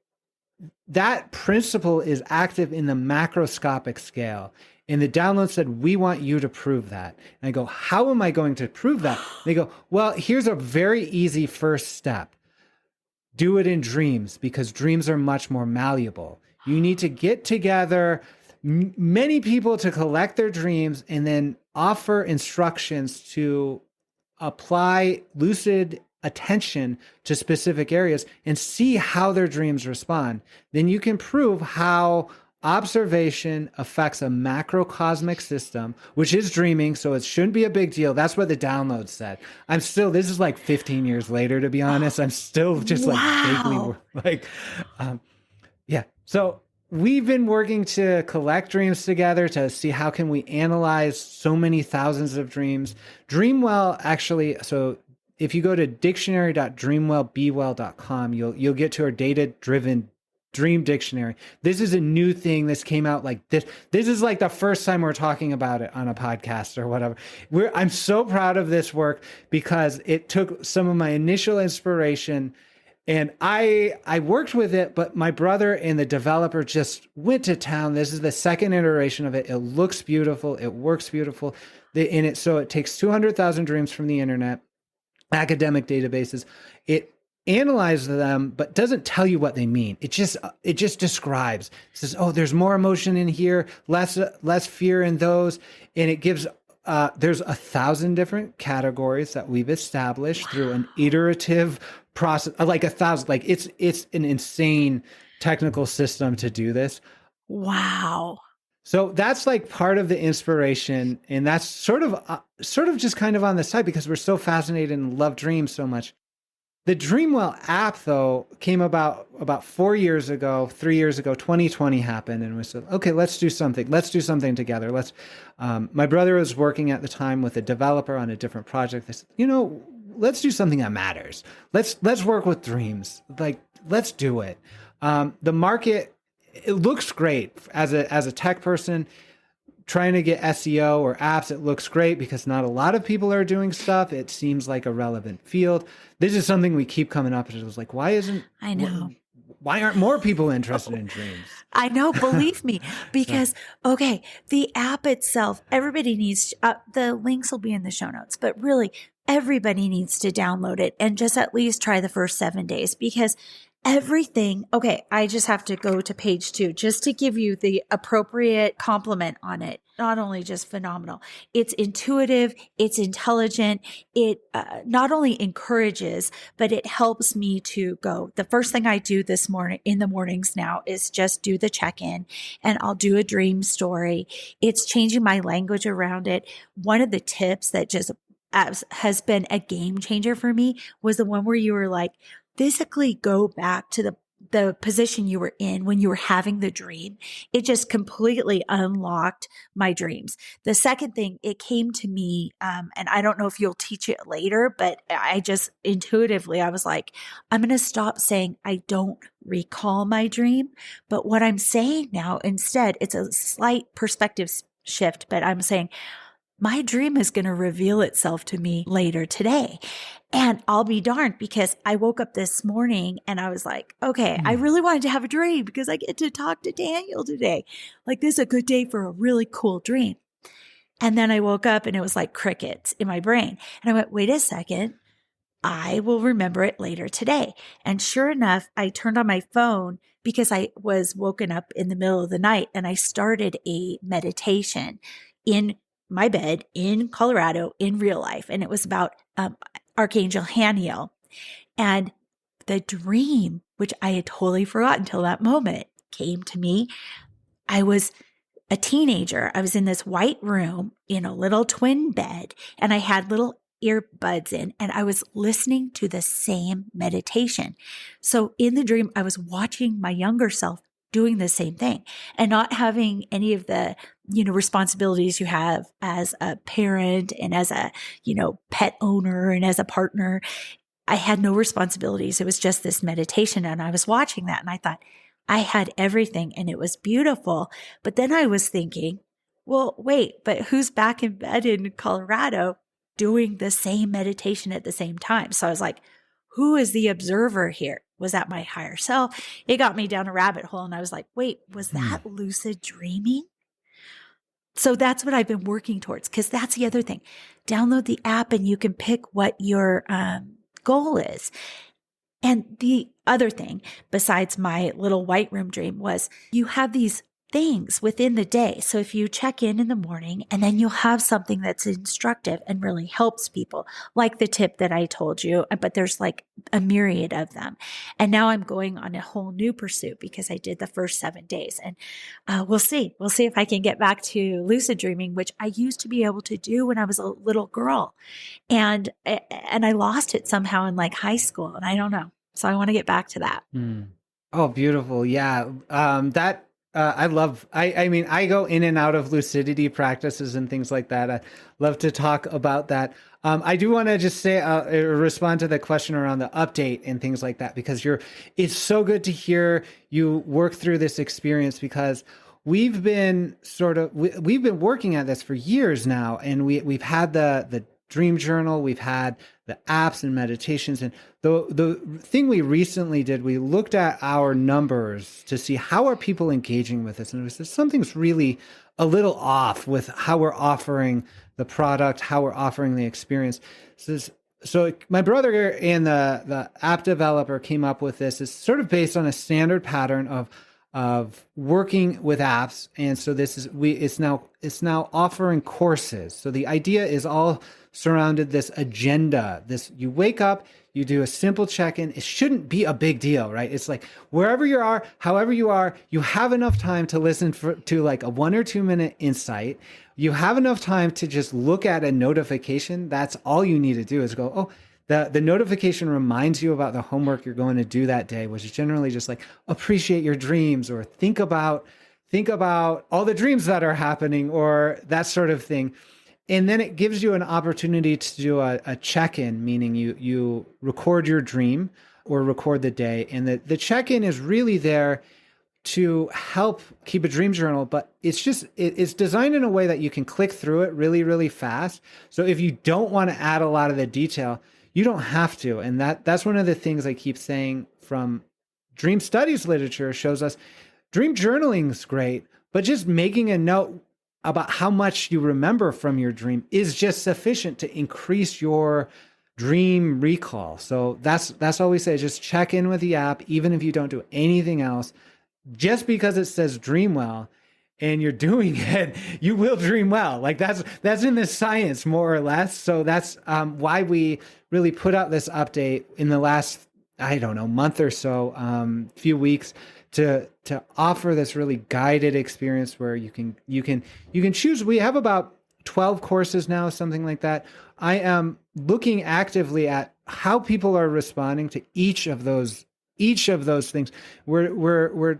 that principle is active in the macroscopic scale. And the download said, we want you to prove that. And I go, how am I going to prove that? And they go, well, here's a very easy first step. Do it in dreams because dreams are much more malleable. You need to get together many people to collect their dreams and then offer instructions to apply lucid attention to specific areas and see how their dreams respond. Then you can prove how observation affects a macrocosmic system, which is dreaming, so it shouldn't be a big deal. That's what the download said. This is like 15 years later, to be honest. I'm still just vaguely yeah. So we've been working to collect dreams together to see how can we analyze so many thousands of dreams. DreamWell actually, so if you go to dictionary.dreamwellbewell.com, you'll get to our data-driven dream dictionary. This is a new thing. This came out like this. This is like the first time we're talking about it on a podcast or whatever. I'm so proud of this work because it took some of my initial inspiration. And I worked with it, but my brother and the developer just went to town. This is the second iteration of it. It looks beautiful. It works beautiful. So it takes 200,000 dreams from the internet, academic databases. It analyzes them, but doesn't tell you what they mean. It just describes. It says, oh, there's more emotion in here, less fear in those. And it gives there's 1,000 different categories that we've established through an iterative process, like 1,000. Like it's an insane technical system to do this. Wow. So that's like part of the inspiration, and that's sort of just kind of on the side because we're so fascinated and love dreams so much. The DreamWell app, though, came about 4 years ago, 3 years ago. 2020 happened, and we said, "Okay, let's do something. Let's do something together." My brother was working at the time with a developer on a different project. They said, let's do something that matters. Let's work with dreams. Like, let's do it. The market, it looks great as a tech person. Trying to get SEO or apps, it looks great because not a lot of people are doing stuff. It seems like a relevant field. This is something we keep coming up with. It was like, why aren't more people interested in dreams? I know, believe me, because, okay, the app itself, everybody needs, the links will be in the show notes, but really everybody needs to download it and just at least try the first 7 days because everything. Okay, I just have to go to page 2 just to give you the appropriate compliment on it. Not only just phenomenal, it's intuitive, it's intelligent. It not only encourages, but it helps me to go. The first thing I do this morning in the mornings now is just do the check-in and I'll do a dream story. It's changing my language around it. One of the tips that just has been a game changer for me was the one where you were like, physically go back to the position you were in when you were having the dream. It just completely unlocked my dreams. The second thing, it came to me, and I don't know if you'll teach it later, but I just intuitively, I was like, I'm going to stop saying I don't recall my dream. But what I'm saying now, instead, it's a slight perspective shift, but I'm saying, my dream is going to reveal itself to me later today. And I'll be darned, because I woke up this morning and I was like, okay, I really wanted to have a dream because I get to talk to Daniel today. Like, this is a good day for a really cool dream. And then I woke up and it was like crickets in my brain. And I went, wait a second, I will remember it later today. And sure enough, I turned on my phone because I was woken up in the middle of the night and I started a meditation in my bed in Colorado in real life. And it was about Archangel Haniel. And the dream, which I had totally forgotten until that moment, came to me. I was a teenager. I was in this white room in a little twin bed, and I had little earbuds in, and I was listening to the same meditation. So in the dream, I was watching my younger self doing the same thing and not having any of the, responsibilities you have as a parent and as a, pet owner and as a partner. I had no responsibilities. It was just this meditation. And I was watching that and I thought I had everything and it was beautiful. But then I was thinking, well, wait, but who's back in bed in Colorado doing the same meditation at the same time? So I was like, who is the observer here? Was that my higher self? It got me down a rabbit hole. And I was like, wait, was that lucid dreaming? So that's what I've been working towards, because that's the other thing. Download the app and you can pick what your goal is. And the other thing, besides my little white room dream, was you have these things within the day. So if you check in the morning and then you'll have something that's instructive and really helps people, like the tip that I told you, but there's like a myriad of them. And now I'm going on a whole new pursuit because I did the first 7 days, and we'll see if I can get back to lucid dreaming, which I used to be able to do when I was a little girl. And I lost it somehow in like high school, and I don't know. So I want to get back to that. Oh, beautiful. Yeah. I mean, I go in and out of lucidity practices and things like that. I love to talk about that. I do want to just say, respond to the question around the update and things like that, because it's so good to hear you work through this experience, because we've been working at this for years now. And we've had the dream journal, we've had the apps and meditations. And the thing we recently did, we looked at our numbers to see how are people engaging with this. And it was just something's really a little off with how we're offering the product, how we're offering the experience. So my brother and the app developer came up with this. It's sort of based on a standard pattern of working with apps. And so it's now offering courses. So the idea is all surrounded this agenda. You wake up, you do a simple check-in. It shouldn't be a big deal, right? It's like wherever you are, however you are, you have enough time to listen to like a 1 or 2 minute insight. You have enough time to just look at a notification. That's all you need to do is go, oh, the notification reminds you about the homework you're going to do that day, which is generally just like appreciate your dreams or think about all the dreams that are happening or that sort of thing. And then it gives you an opportunity to do a check-in, meaning you record your dream or record the day. And the check-in is really there to help keep a dream journal, but it's designed in a way that you can click through it really, really fast. So if you don't want to add a lot of the detail, you don't have to. And that's one of the things I keep saying from dream studies literature shows us dream journaling is great, but just making a note about how much you remember from your dream is just sufficient to increase your dream recall. So that's all we say. Just check in with the app, even if you don't do anything else. Just because it says DreamWell and you're doing it, you will dream well. Like that's in the science, more or less. So that's why we really put out this update in the last, I don't know, month or so, few weeks, to offer this really guided experience where you can choose. We have about 12 courses now, something like that. I am looking actively at how people are responding to each of those things. We're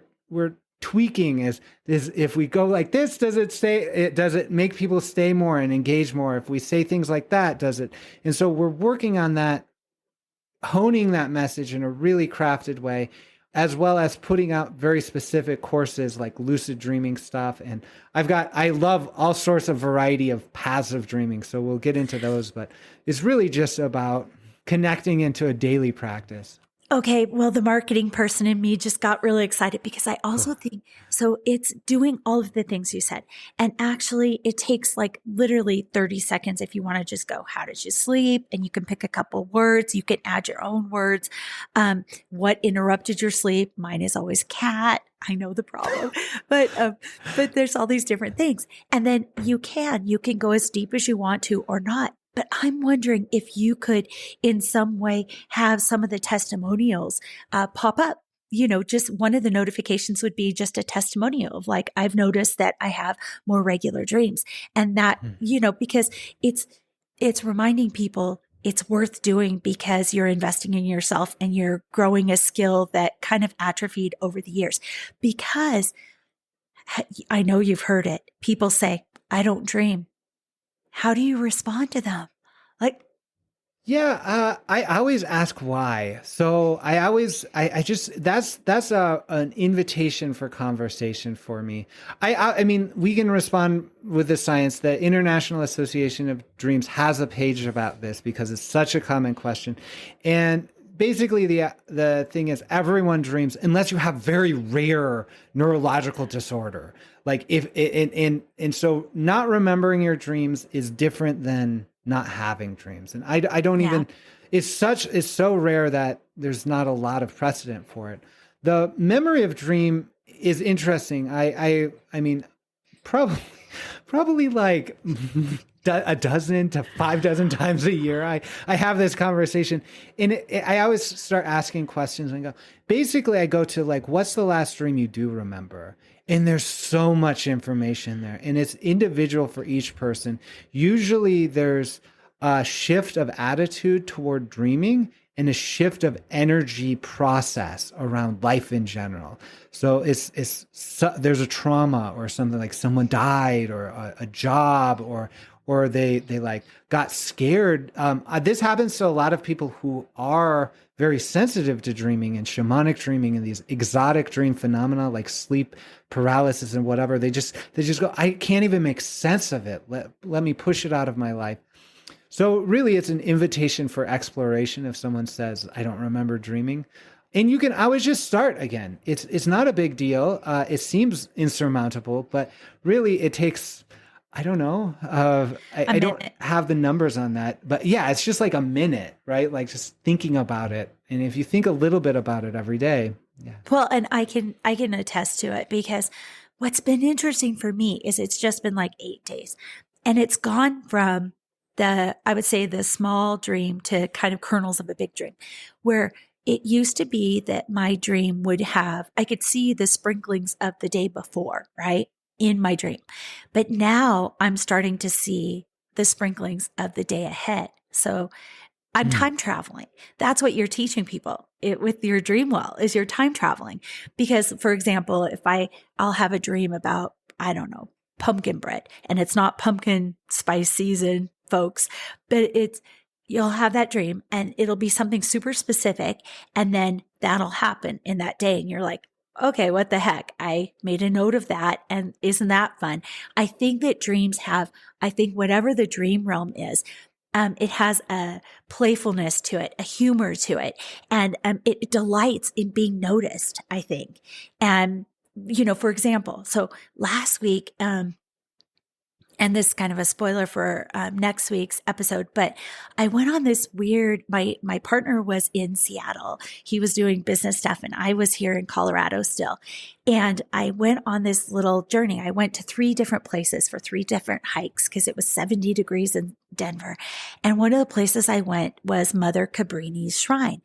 tweaking is if we go like this, does it make people stay more and engage more? If we say things like that, does it? And so we're working on that, honing that message in a really crafted way, as well as putting out very specific courses like lucid dreaming stuff. And I love all sorts of variety of paths of dreaming. So we'll get into those, but it's really just about connecting into a daily practice. Okay, well, the marketing person in me just got really excited because I also think, so it's doing all of the things you said. And actually, it takes like literally 30 seconds if you want to just go, how did you sleep? And you can pick a couple words. You can add your own words. What interrupted your sleep? Mine is always cat. I know the problem, but there's all these different things. And then you can go as deep as you want to or not. But I'm wondering if you could in some way have some of the testimonials pop up. Just one of the notifications would be just a testimonial of like, I've noticed that I have more regular dreams. And that, because it's reminding people it's worth doing because you're investing in yourself and you're growing a skill that kind of atrophied over the years. Because I know you've heard it. People say, I don't dream. How do you respond to them? I always ask why. So I just, that's an invitation for conversation for me. I mean, we can respond with the science. The International Association of Dreams has a page about this because it's such a common question. And basically the thing is everyone dreams unless you have very rare neurological disorder. Like and so not remembering your dreams is different than not having dreams. And I don't even, it's so rare that there's not a lot of precedent for it. The memory of dream is interesting. I mean, probably like a dozen to 5 times a year. I have this conversation and I always start asking questions and I go to like, what's the last dream you do remember? And there's so much information there and it's individual for each person. Usually there's a shift of attitude toward dreaming and a shift of energy process around life in general. So there's a trauma or something like someone died or a job or they like got scared. This happens to a lot of people who are very sensitive to dreaming and shamanic dreaming and these exotic dream phenomena like sleep paralysis and whatever. They just go, I can't even make sense of it. Let me push it out of my life. So really it's an invitation for exploration. If someone says, I don't remember dreaming, and you can always just start again. It's not a big deal. It seems insurmountable, but really it takes, I don't know. I don't have the numbers on that, but yeah, it's just like a minute, right? Like just thinking about it. And if you think a little bit about it every day. Yeah. Well, and I can attest to it because what's been interesting for me is it's just been like 8 days and it's gone from I would say the small dream to kind of kernels of a big dream where it used to be that my dream I could see the sprinklings of the day before, right? In my dream. But now I'm starting to see the sprinklings of the day ahead. So I'm time traveling. That's what you're teaching people with your DreamWell is you're time traveling. Because for example, if I'll have a dream about, I don't know, pumpkin bread and it's not pumpkin spice season, folks, but you'll have that dream and it'll be something super specific. And then that'll happen in that day. And you're like, okay, what the heck? I made a note of that. And isn't that fun? I think that dreams whatever the dream realm is, it has a playfulness to it, a humor to it. And it delights in being noticed, I think. And, for example, so last week, and this is kind of a spoiler for next week's episode, but I went on this weird, my partner was in Seattle. He was doing business stuff and I was here in Colorado still. And I went on this little journey. I went to 3 different places for 3 different hikes because it was 70 degrees in Denver. And one of the places I went was Mother Cabrini's shrine.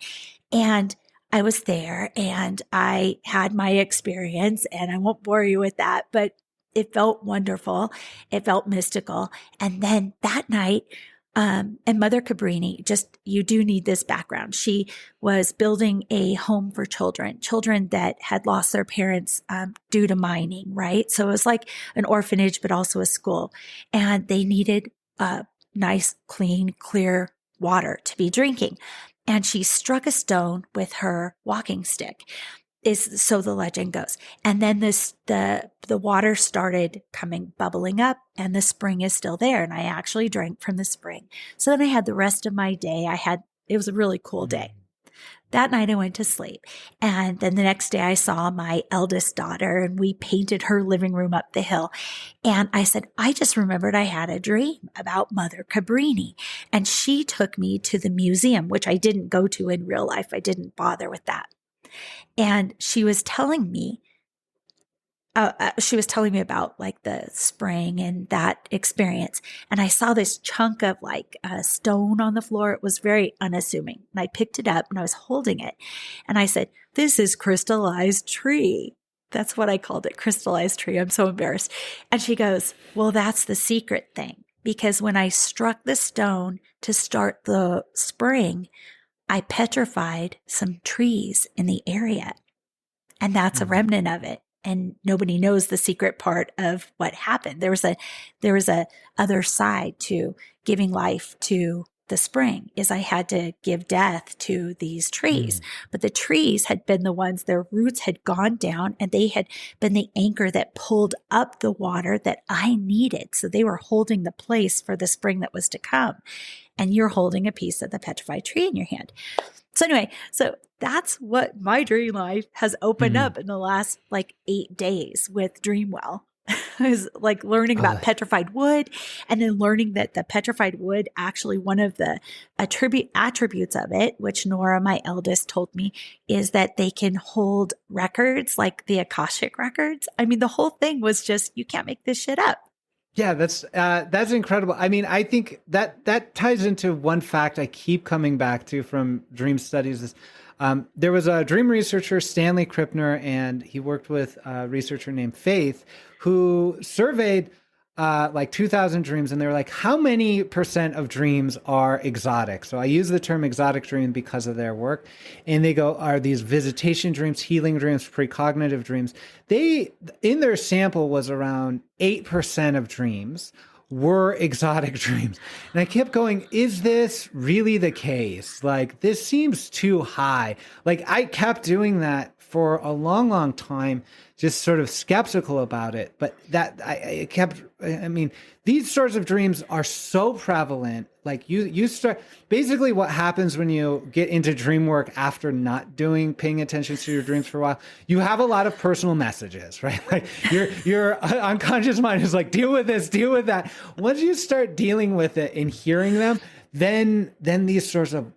And I was there and I had my experience and I won't bore you with that, but It felt wonderful. It felt mystical. And then that night, and Mother Cabrini, just, you do need this background. She was building a home for children that had lost their parents due to mining, right? So it was like an orphanage, but also a school. And they needed nice, clean, clear water to be drinking. And she struck a stone with her walking stick, is so the legend goes. And then the water started bubbling up, and the spring is still there. And I actually drank from the spring. So then I had the rest of my day. It was a really cool day. That night I went to sleep. And then the next day I saw my eldest daughter, and we painted her living room up the hill. And I said, I just remembered I had a dream about Mother Cabrini. And she took me to the museum, which I didn't go to in real life. I didn't bother with that. And she was telling me about like the spring and that experience. And I saw this chunk of like a stone on the floor. It was very unassuming. And I picked it up and I was holding it. And I said, this is crystallized tree. That's what I called it, crystallized tree. I'm so embarrassed. And she goes, well, that's the secret thing. Because when I struck the stone to start the spring, I petrified some trees in the area. And that's a remnant of it. And nobody knows the secret part of what happened. There was a other side to giving life to the spring, is I had to give death to these trees. But the trees had been the ones, their roots had gone down, and they had been the anchor that pulled up the water that I needed. So they were holding the place for the spring that was to come. And you're holding a piece of the petrified tree in your hand. So anyway, so that's what my dream life has opened up in the last like 8 days with DreamWell. Is like learning about petrified wood, and then learning that the petrified wood, actually one of the attributes of it, which Nora, my eldest, told me, is that they can hold records like the Akashic records. I mean, the whole thing was just, you can't make this shit up. Yeah, that's incredible. I mean, I think that ties into one fact I keep coming back to from dream studies. Is there was a dream researcher, Stanley Krippner, and he worked with a researcher named Faith, who surveyed like 2,000 dreams, and they were like, how many % of dreams are exotic? So I use the term exotic dream because of their work. And they go, are these visitation dreams, healing dreams, precognitive dreams? They, in their sample, was around 8% of dreams were exotic dreams. And I kept going, is this really the case? Like, this seems too high. Like, I kept doing that for a long, long time, just sort of skeptical about it. But I mean, these sorts of dreams are so prevalent. Like you start, basically what happens when you get into dream work after not paying attention to your dreams for a while, you have a lot of personal messages, right? Like your unconscious mind is like, deal with this, deal with that. Once you start dealing with it and hearing them, then these sorts of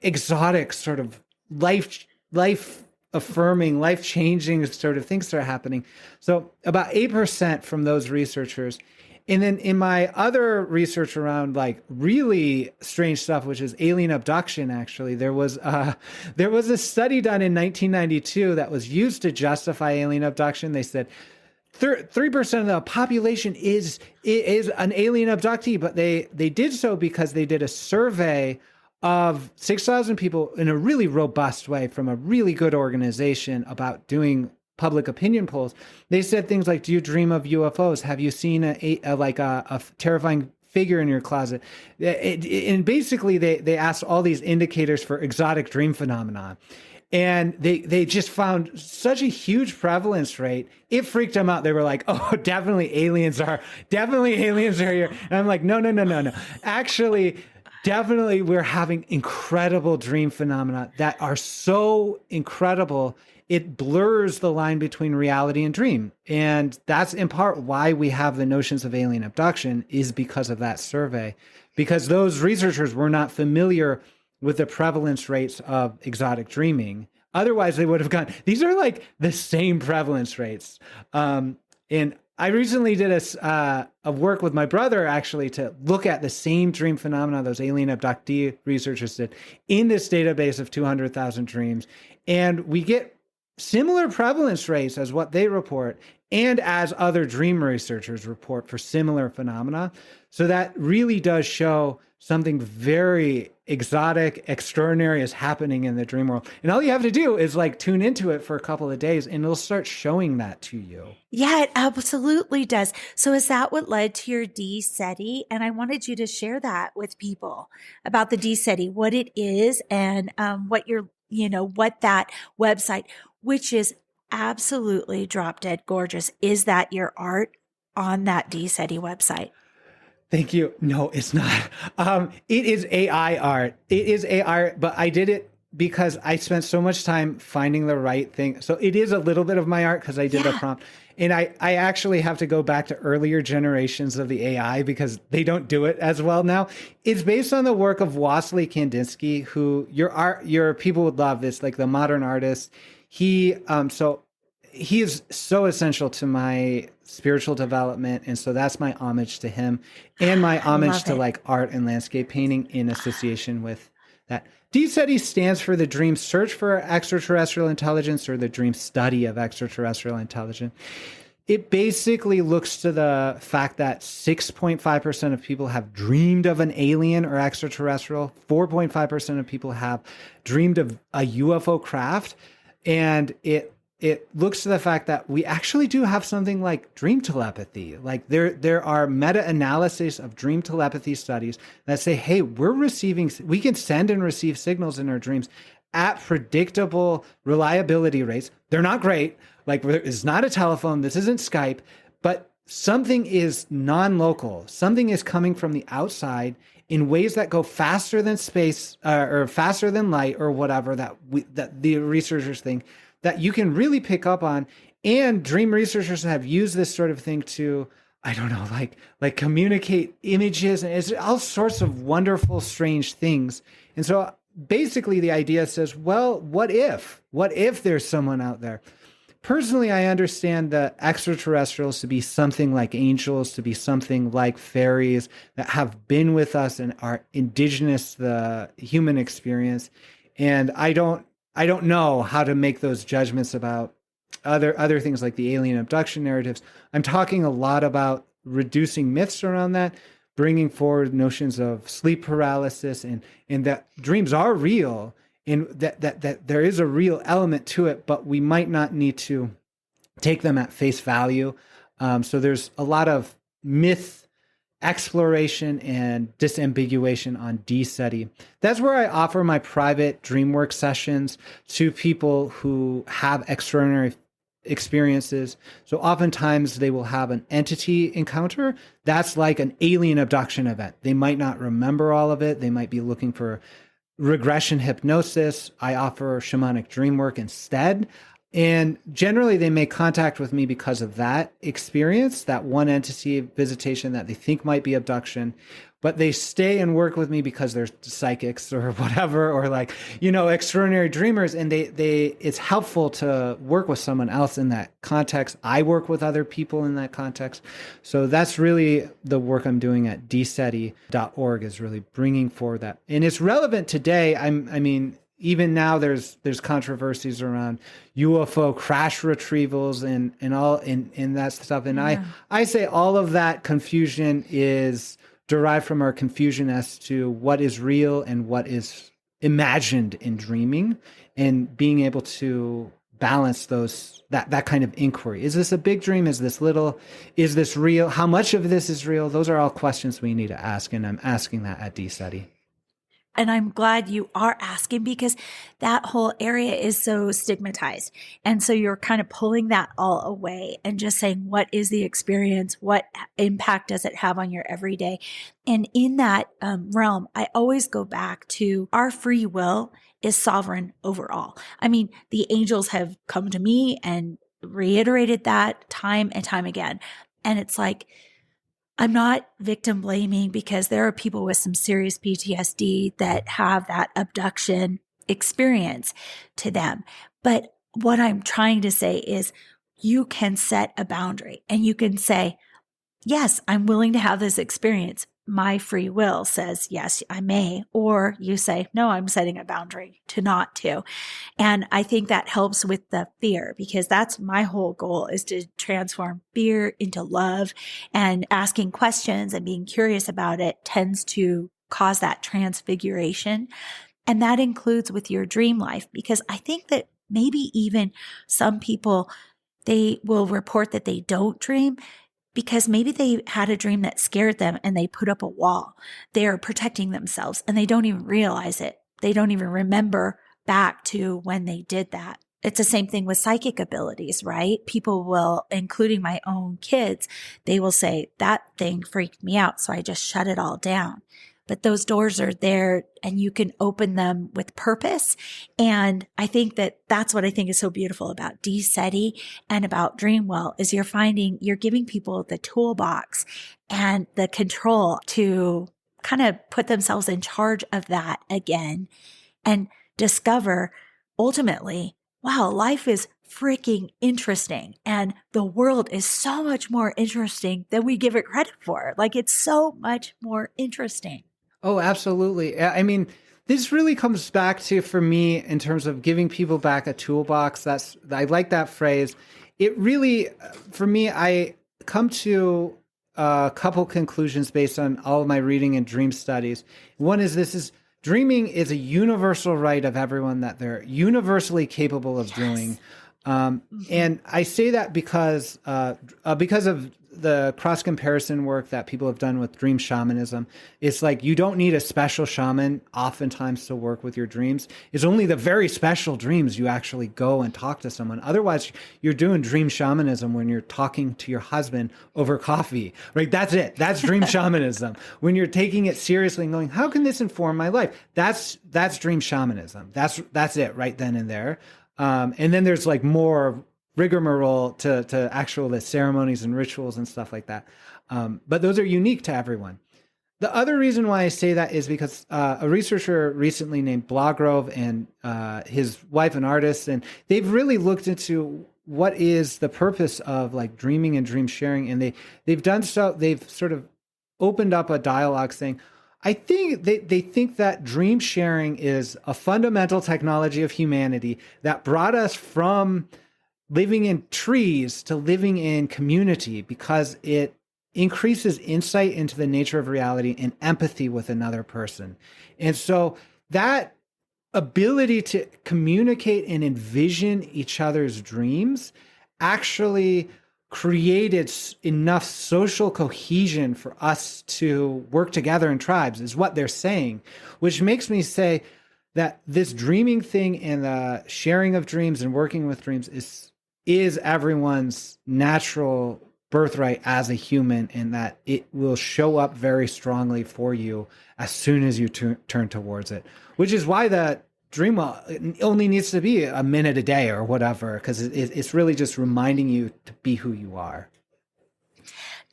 exotic sort of life affirming, life changing sort of things start happening. So about 8% from those researchers. And then in my other research around like really strange stuff, which is alien abduction, actually, there was a study done in 1992 that was used to justify alien abduction. They said 3% of the population is an alien abductee, but they did so because they did a survey of 6,000 people in a really robust way from a really good organization about doing public opinion polls. They said things like, do you dream of UFOs? Have you seen a terrifying figure in your closet? And basically they asked all these indicators for exotic dream phenomenon. And they just found such a huge prevalence rate. It freaked them out. They were like, oh, definitely aliens are here. And I'm like, no. Actually, definitely, we're having incredible dream phenomena that are so incredible, it blurs the line between reality and dream. And that's in part why we have the notions of alien abduction, is because of that survey, because those researchers were not familiar with the prevalence rates of exotic dreaming. Otherwise, they would have gone, these are like the same prevalence rates. And I recently did a work with my brother, actually, to look at the same dream phenomena those alien abductee researchers did in this database of 200,000 dreams. And we get similar prevalence rates as what they report and as other dream researchers report for similar phenomena. So that really does show something very exotic, extraordinary is happening in the dream world. And all you have to do is like tune into it for a couple of days and it'll start showing that to you. Yeah, it absolutely does. So is that what led to your DSETI? And I wanted you to share that with people about the DSETI, what it is and what what that website, which is absolutely drop dead gorgeous. Is that your art on that DSETI website? Thank you. No, it's not. It is AI art. It is AI, but I did it because I spent so much time finding the right thing. So it is a little bit of my art because I did the prompt. And I actually have to go back to earlier generations of the AI because they don't do it as well now. It's based on the work of Wassily Kandinsky, who your people would love this, like the modern artist. He is so essential to my spiritual development. And so that's my homage to him and my homage to like art and landscape painting in association with that. DSETI stands for the Dream Search for Extraterrestrial Intelligence or the Dream Study of Extraterrestrial Intelligence. It basically looks to the fact that 6.5% of people have dreamed of an alien or extraterrestrial. 4.5% of people have dreamed of a UFO craft. And it looks to the fact that we actually do have something like dream telepathy. Like there are meta-analyses of dream telepathy studies that say, hey, we can send and receive signals in our dreams at predictable reliability rates. They're not great. Like it's not a telephone. This isn't Skype, but something is non-local. Something is coming from the outside in ways that go faster than space or faster than light or whatever that the researchers think that you can really pick up on. And dream researchers have used this sort of thing to, I don't know, like communicate images and it's all sorts of wonderful, strange things. And so basically the idea says, well, what if there's someone out there? Personally, I understand the extraterrestrials to be something like angels, to be something like fairies that have been with us and are indigenous to the human experience. And I don't know how to make those judgments about other things like the alien abduction narratives. I'm talking a lot about reducing myths around that, bringing forward notions of sleep paralysis and that dreams are real and that there is a real element to it, but we might not need to take them at face value. So there's a lot of myth exploration and disambiguation on DSETI. That's where I offer my private dream work sessions to people who have extraordinary experiences. So oftentimes they will have an entity encounter that's like an alien abduction event. They might not remember all of it. They might be looking for regression hypnosis. I offer shamanic dream work instead. And generally they make contact with me because of that experience, that one entity visitation that they think might be abduction, but they stay and work with me because they're psychics or whatever, or like, extraordinary dreamers. And it's helpful to work with someone else in that context. I work with other people in that context. So that's really the work I'm doing at DSETI.org is really bringing forward that. And it's relevant today. Even now there's controversies around UFO crash retrievals and all in that stuff. And I say all of that confusion is derived from our confusion as to what is real and what is imagined in dreaming, and being able to balance that kind of inquiry. Is this a big dream? Is this little? Is this real? How much of this is real? Those are all questions we need to ask. And I'm asking that at DSETI. And I'm glad you are asking because that whole area is so stigmatized. And so you're kind of pulling that all away and just saying, what is the experience? What impact does it have on your everyday? And in that realm, I always go back to our free will is sovereign over all. I mean, the angels have come to me and reiterated that time and time again. And it's like, I'm not victim blaming because there are people with some serious PTSD that have that abduction experience to them. But what I'm trying to say is you can set a boundary and you can say, yes, I'm willing to have this experience, my free will says, yes, I may, or you say, no, I'm setting a boundary to not to. And I think that helps with the fear, because that's my whole goal, is to transform fear into love, and asking questions and being curious about it tends to cause that transfiguration. And that includes with your dream life, because I think that maybe even some people, they will report that they don't dream because maybe they had a dream that scared them and they put up a wall. They're protecting themselves and they don't even realize it. They don't even remember back to when they did that. It's the same thing with psychic abilities, right? People will, including my own kids, they will say, that thing freaked me out, so I just shut it all down. But those doors are there and you can open them with purpose. And I think that that's what I think is so beautiful about DSETI and about DreamWell, is you're giving people the toolbox and the control to kind of put themselves in charge of that again and discover ultimately, wow, life is freaking interesting. And the world is so much more interesting than we give it credit for. Like, it's so much more interesting. Oh, absolutely. I mean, this really comes back to, for me, in terms of giving people back a toolbox. I like that phrase. It really, for me, I come to a couple conclusions based on all of my reading and dream studies. One is dreaming is a universal right of everyone, that they're universally capable of doing. And I say that because of the cross comparison work that people have done with dream shamanism. It's like, you don't need a special shaman oftentimes to work with your dreams. It's only the very special dreams you actually go and talk to someone. Otherwise, you're doing dream shamanism when you're talking to your husband over coffee, right? That's it. That's dream shamanism. When you're taking it seriously and going, how can this inform my life? That's dream shamanism. That's it right then and there. And then there's like more rigmarole to actual the ceremonies and rituals and stuff like that. But those are unique to everyone. The other reason why I say that is because a researcher recently named Blagrove and his wife, an artist, and they've really looked into what is the purpose of like dreaming and dream sharing. And they've done so. They've sort of opened up a dialogue saying, I think they think that dream sharing is a fundamental technology of humanity that brought us from living in trees to living in community, because it increases insight into the nature of reality and empathy with another person. And so that ability to communicate and envision each other's dreams actually created enough social cohesion for us to work together in tribes, is what they're saying, which makes me say that this dreaming thing and the sharing of dreams and working with dreams is everyone's natural birthright as a human, and that it will show up very strongly for you as soon as you turn towards it, which is why the DreamWell only needs to be a minute a day or whatever, because it's really just reminding you to be who you are.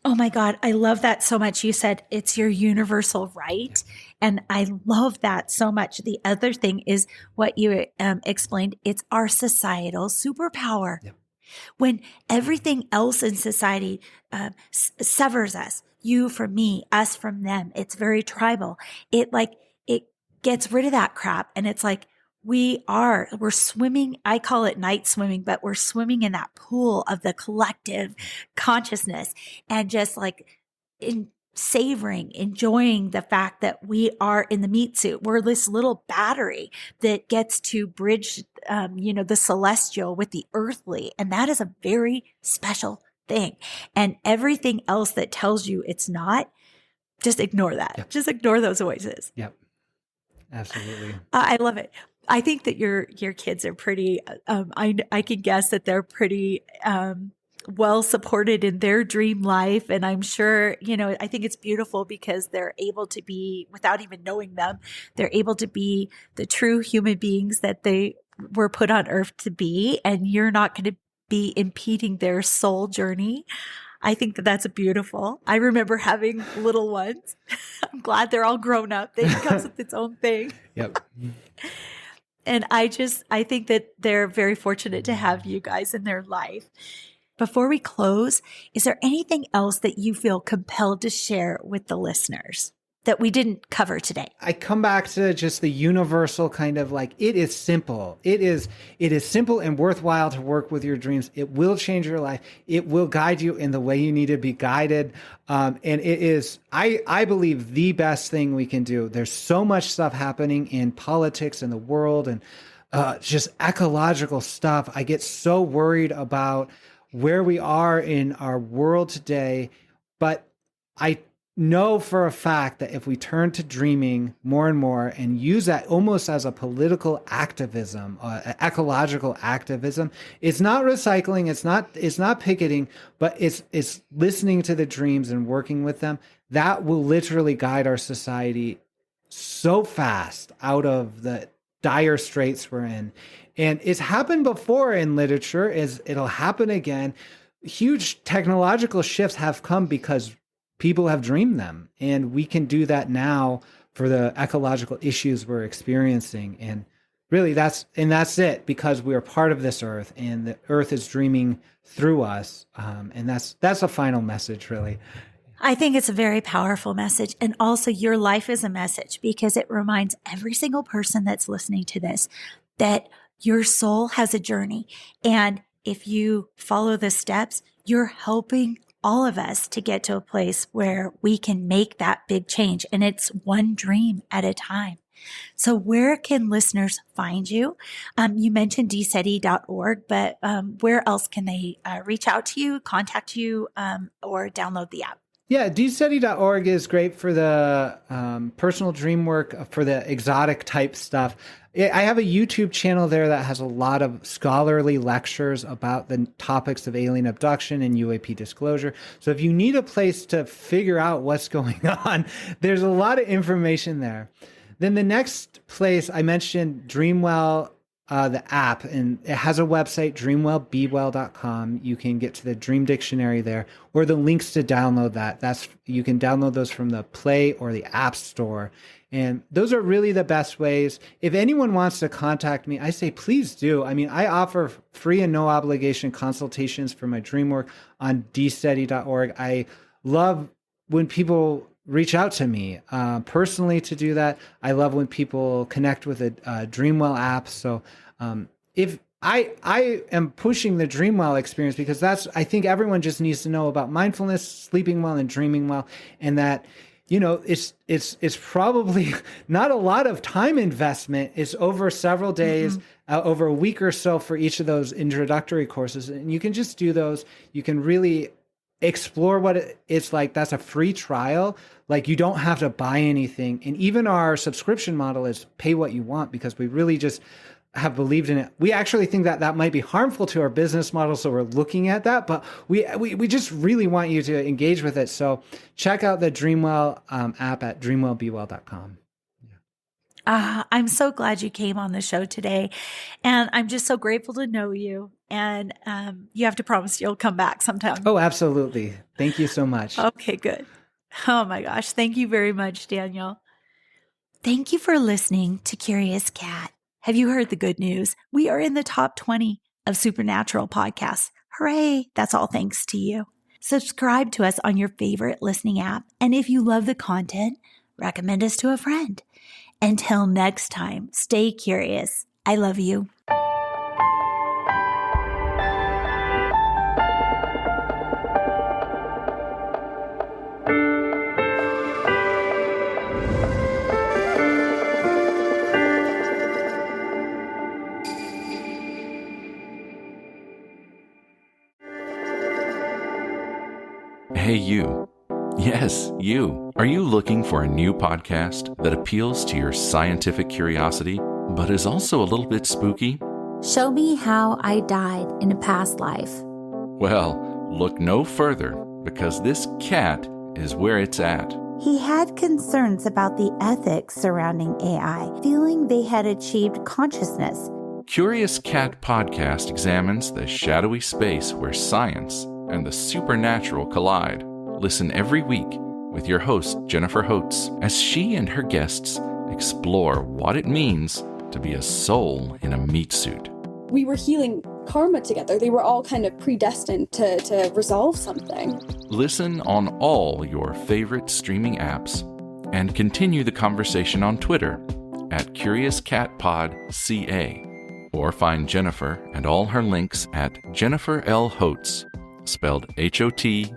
Oh my God, I love that so much. You said it's your universal right. And I love that so much. The other thing is what you explained. It's our societal superpower. Yep. When everything else in society severs us, you from me, us from them, it's very tribal. It gets rid of that crap. And it's like, we're swimming. I call it night swimming, but we're swimming in that pool of the collective consciousness, and just like enjoying the fact that we are in the meat suit. We're this little battery that gets to bridge, the celestial with the earthly. And that is a very special thing. And everything else that tells you it's not, just ignore that. Yep. Just ignore those voices. Yep. Absolutely. I love it. I think that your kids are pretty, I can guess that they're pretty, well supported in their dream life. And I'm sure, I think it's beautiful because they're able to be, without even knowing them, they're able to be the true human beings that they were put on earth to be. And you're not going to be impeding their soul journey. I think that that's beautiful. I remember having little ones. I'm glad they're all grown up. They comes with its own thing. Yep. And I think that they're very fortunate to have you guys in their life. Before we close, is there anything else that you feel compelled to share with the listeners? that we didn't cover today? I come back to just the universal kind of like, it is simple. It is simple and worthwhile to work with your dreams. It will change your life. It will guide you in the way you need to be guided. And it is, I believe, the best thing we can do. There's so much stuff happening in politics and the world and just ecological stuff. I get so worried about where we are in our world today, but I know for a fact that if we turn to dreaming more and more and use that almost as a political activism, ecological activism, it's not recycling, it's not picketing, but it's listening to the dreams and working with them. That will literally guide our society so fast out of the dire straits we're in. And it's happened before in literature, it'll happen again. Huge technological shifts have come because people have dreamed them, and we can do that now for the ecological issues we're experiencing. And really that's it, because we are part of this earth and the earth is dreaming through us. And that's a final message, really. I think it's a very powerful message. And also your life is a message, because it reminds every single person that's listening to this that your soul has a journey. And if you follow the steps, you're helping all of us to get to a place where we can make that big change. And it's one dream at a time. So where can listeners find you? You mentioned DSETI.org, but where else can they reach out to you, contact you, or download the app? Yeah, DSETI.org is great for the personal dream work, for the exotic type stuff. I have a YouTube channel there that has a lot of scholarly lectures about the topics of alien abduction and UAP disclosure. So if you need a place to figure out what's going on, there's a lot of information there. Then the next place I mentioned, DreamWell, the app, and it has a website, DreamWellBeWell.com. You can get to the Dream Dictionary there, or the links to download that. You can download those from the Play or the App Store. And those are really the best ways. If anyone wants to contact me, I say, please do. I mean, I offer free and no obligation consultations for my dream work on DSETI.org. I love when people reach out to me personally to do that. I love when people connect with a DreamWell app. So if I am pushing the DreamWell experience, because I think everyone just needs to know about mindfulness, sleeping well, and dreaming well, and that, you know, it's probably not a lot of time investment. It's over several days, over a week or so for each of those introductory courses, and you can just do those. You can really explore what it's like. That's a free trial. Like, you don't have to buy anything. And even our subscription model is pay what you want, because we really just have believed in it. We actually think that might be harmful to our business model, so we're looking at that, but we just really want you to engage with it. So check out the DreamWell app at DreamWellBeWell.com. I'm so glad you came on the show today, and I'm just so grateful to know you. And you have to promise you'll come back sometime. Oh, absolutely. Thank you so much. Okay, good. Oh my gosh. Thank you very much, Daniel. Thank you for listening to Curious Cat. Have you heard the good news? We are in the top 20 of Supernatural podcasts. Hooray. That's all thanks to you. Subscribe to us on your favorite listening app. And if you love the content, recommend us to a friend. Until next time, stay curious. I love you. Hey, you. Yes, you. Are you looking for a new podcast that appeals to your scientific curiosity, but is also a little bit spooky? Show me how I died in a past life. Well, look no further, because this cat is where it's at. He had concerns about the ethics surrounding AI, feeling they had achieved consciousness. Curious Cat Podcast examines the shadowy space where science and the supernatural collide. Listen every week with your host, Jennifer Holtz, as she and her guests explore what it means to be a soul in a meat suit. We were healing karma together. They were all kind of predestined to resolve something. Listen on all your favorite streaming apps and continue the conversation on Twitter at CuriousCatPodCA, or find Jennifer and all her links at Jennifer L. Hotz, spelled HOTES.com.